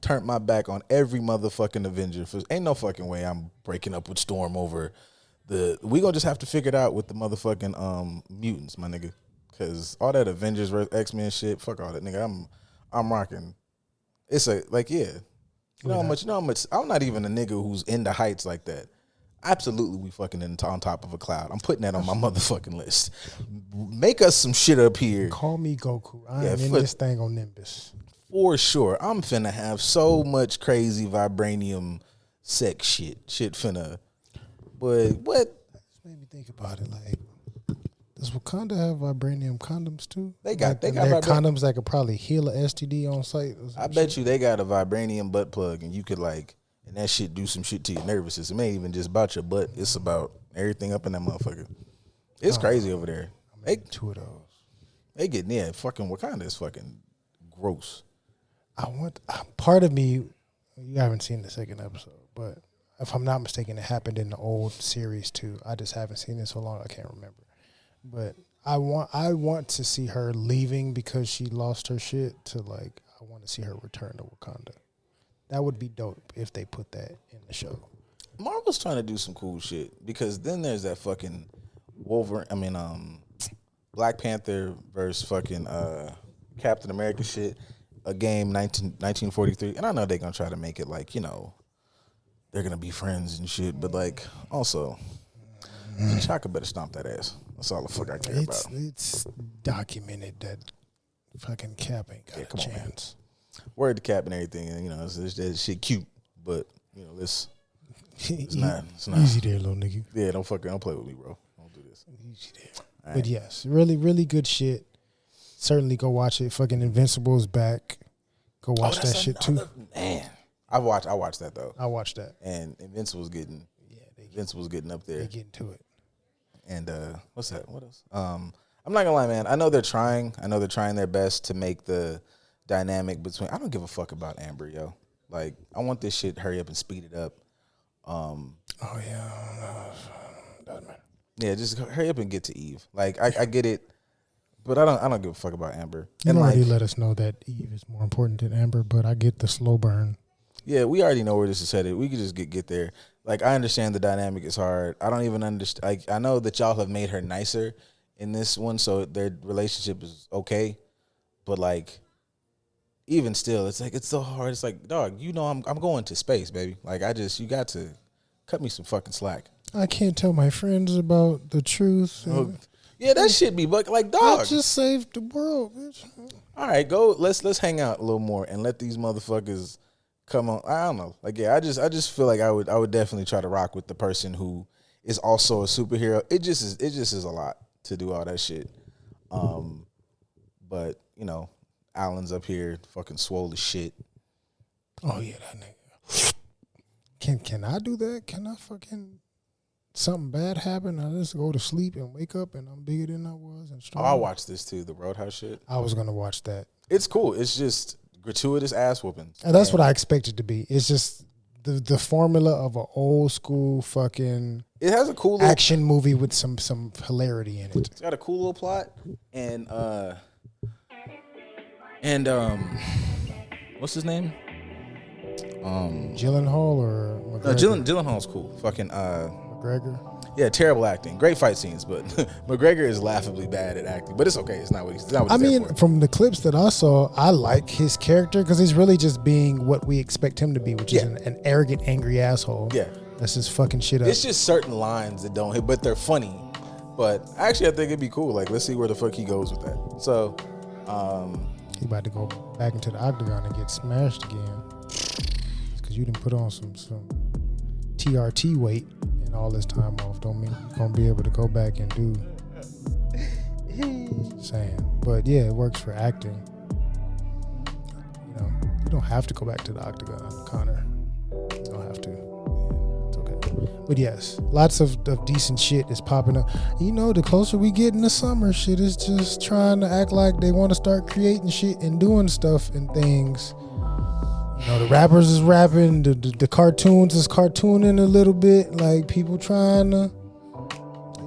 turned my back on every motherfucking Avenger. Ain't no fucking way I'm breaking up with Storm over we gonna just have to figure it out with the motherfucking mutants, my nigga. Cause all that Avengers versus X-Men shit, fuck all that, nigga. I'm rocking. It's You know how much I'm not even a nigga who's into heights like that. Absolutely, we fucking on top of a cloud. I'm putting that on my motherfucking list. Make us some shit up here. Call me Goku. I'm in this thing on Nimbus. For sure. I'm finna have so much crazy vibranium sex shit. Shit finna. But what? This made me think about it. Like, does Wakanda have vibranium condoms too? They got condoms that could probably heal a STD on site. I bet you they got a vibranium butt plug, and you could and that shit do some shit to your nervous system. It ain't even just about your butt. It's about everything up in that motherfucker. It's crazy over there. They 2 of those. They get fucking Wakanda is fucking gross. Part of me, you haven't seen the second episode, but if I'm not mistaken, it happened in the old series too. I just haven't seen it so long I can't remember. But I want to see her leaving because she lost her shit I want to see her return to Wakanda. That would be dope if they put that in the show. Marvel's trying to do some cool shit because then there's that fucking Black Panther versus fucking Captain America shit. A game 1943, and I know they're gonna try to make it they're gonna be friends and shit, but also Chaka better stomp that ass. That's all the fuck I care about. It's documented that fucking Cap ain't got a chance. Word to Cap and everything, and it's that shit cute, but it's not easy there, little nigga. Yeah, don't play with me, bro. Don't do this. Easy there. Right. But yes, really, really good shit. Certainly go watch it. Fucking Invincible's back. Go watch that shit too. Man, I watched that though. I watched that. And Invincible's getting up there. They getting to it. And what's that? What else? I'm not gonna lie, man. I know they're trying their best to make the dynamic between. I don't give a fuck about Amber, yo. I want this shit hurry up and speed it up. Oh yeah, doesn't matter. Yeah, just hurry up and get to Eve. I get it. But I don't give a fuck about Amber. You already let us know that Eve is more important than Amber, but I get the slow burn. Yeah, we already know where this is headed. We could just get there. I understand the dynamic is hard. I don't even understand. I know that y'all have made her nicer in this one, so their relationship is okay. But even still, it's it's so hard. It's dog, I'm going to space, baby. You got to cut me some fucking slack. I can't tell my friends about the truth. Yeah, that shit be dog. I just saved the world, bitch. All right, go. Let's hang out a little more and let these motherfuckers come on. I don't know. I just feel like I would definitely try to rock with the person who is also a superhero. It just is a lot to do all that shit. But Alan's up here fucking swole as shit. Oh yeah, that nigga. Can I do that? Can I fucking? Something bad happened, I just go to sleep and wake up and I'm bigger than I was and stronger. I watched this too, the Roadhouse shit. I was gonna watch that. It's cool. It's just gratuitous ass whoopings. And that's what I expected to be. It's just the formula of an old school fucking it has a cool action movie with some hilarity in it. It's got a cool little plot and what's his name? Gyllenhaal or McGregor? Gyllenhaal's cool. Fucking McGregor. Yeah, terrible acting. Great fight scenes, but McGregor is laughably bad at acting. But it's okay. It's not what he's there for. From the clips that I saw, I like his character because he's really just being what we expect him to be, which is an arrogant, angry asshole. Yeah, that's just fucking shit up. It's just certain lines that don't hit, but they're funny. But actually, I think it'd be cool. Let's see where the fuck he goes with that. So, he about to go back into the octagon and get smashed again because you didn't put on some TRT weight. And all this time off don't mean you're gonna be able to go back and do saying. But yeah, it works for acting. You don't have to go back to the octagon, Connor. You don't have to. Yeah, it's okay. But yes, lots of decent shit is popping up. You know, the closer we get in the summer, shit is just trying to act like they want to start creating shit and doing stuff and things. You know, the rappers is rapping, the cartoons is cartooning a little bit. Like people trying to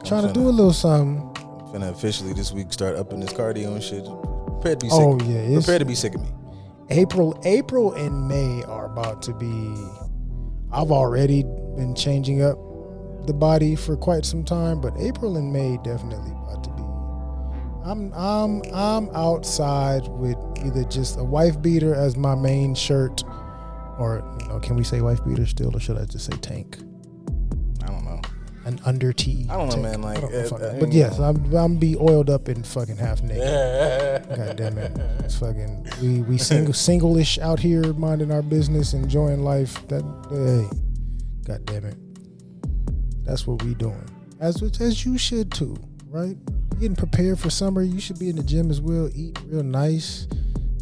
do a little something. I'm finna officially this week start upping this cardio and shit. Prepare to be sick. Oh yeah, Prepare to be sick of me. April and May are about to be. I've already been changing up the body for quite some time, but April and May definitely about to be. I'm outside with either just a wife beater as my main shirt, or can we say wife beater still, or should I just say tank? I don't know. An under tee. I don't know, tank. man. Like, but yes, I'm be oiled up and fucking half naked. God damn it, it's fucking we single-ish out here minding our business, enjoying life. That hey, god damn it, that's what we doing. As you should too, right? Getting prepared for summer. You should be in the gym as well, eating real nice,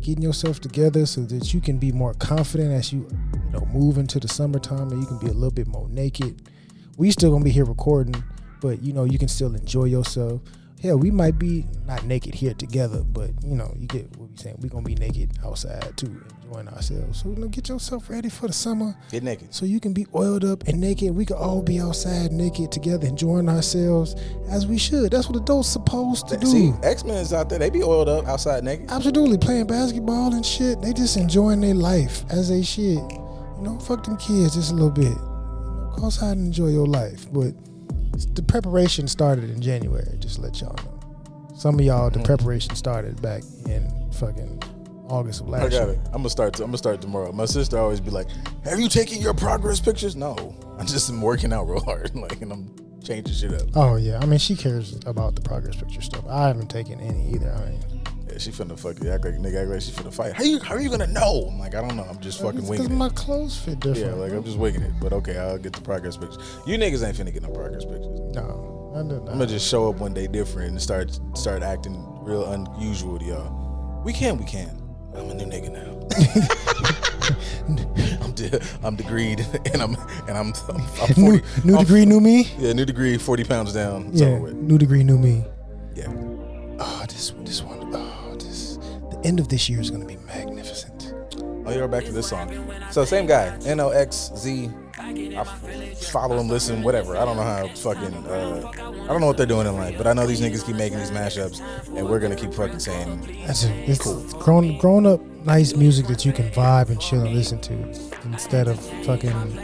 getting yourself together so that you can be more confident as you move into the summertime, and you can be a little bit more naked. We still gonna be here recording, but you can still enjoy yourself. Hell, we might be not naked here together, but you get what we saying. We gonna be naked outside too, enjoying ourselves. So get yourself ready for the summer. Get naked. So you can be oiled up and naked. We can all be outside naked together, enjoying ourselves as we should. That's what adults supposed to do. See, X-Men's out there, they be oiled up outside naked. Absolutely, playing basketball and shit. They just enjoying their life as they should. Fuck them kids just a little bit. Go outside and enjoy your life. But the preparation started in January, just to let y'all know. Some of y'all, the preparation started back in fucking August of last year. I got it. I'm gonna start tomorrow. My sister always be like, "Have you taken your progress pictures?" No, I just am working out real hard, and I'm changing shit up. Oh yeah, I mean she cares about the progress picture stuff. I haven't taken any either. Yeah, she finna act like she finna fight. How are you gonna know? I'm like, I don't know. I'm just fucking winging it. Because my clothes fit different. Yeah, like I'm just winging it. But okay, I'll get the progress pictures. You niggas ain't finna get no progress pictures. No, I did not. I'm gonna just show up one day different and start acting real unusual to y'all. We can. I'm a new nigga now. I'm degreed, and I'm 40. New degree, new me. Yeah, new degree, 40 pounds down. Yeah, new degree, new me. Yeah. Oh, this one. The end of this year is gonna be magnificent. Oh, you're back to this song. So same guy, NOXZ. I follow him, listen, whatever. I don't know how fucking. I don't know what they're doing in life, but I know these niggas keep making these mashups, and we're gonna keep fucking saying. That's it. It's cool. Grown up, nice music that you can vibe and chill and listen to, instead of fucking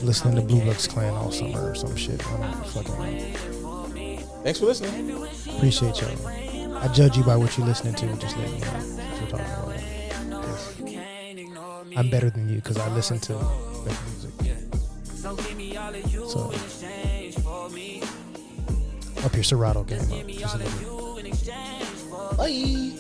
listening to Blue Lux Clan all summer or some shit. I don't fucking know. Thanks for listening. Appreciate y'all. I judge you by what you're listening to. Just let me know what you're talking about. I'm better than you because I listen to better music. So up your Serato game up. Just a little bit. Bye.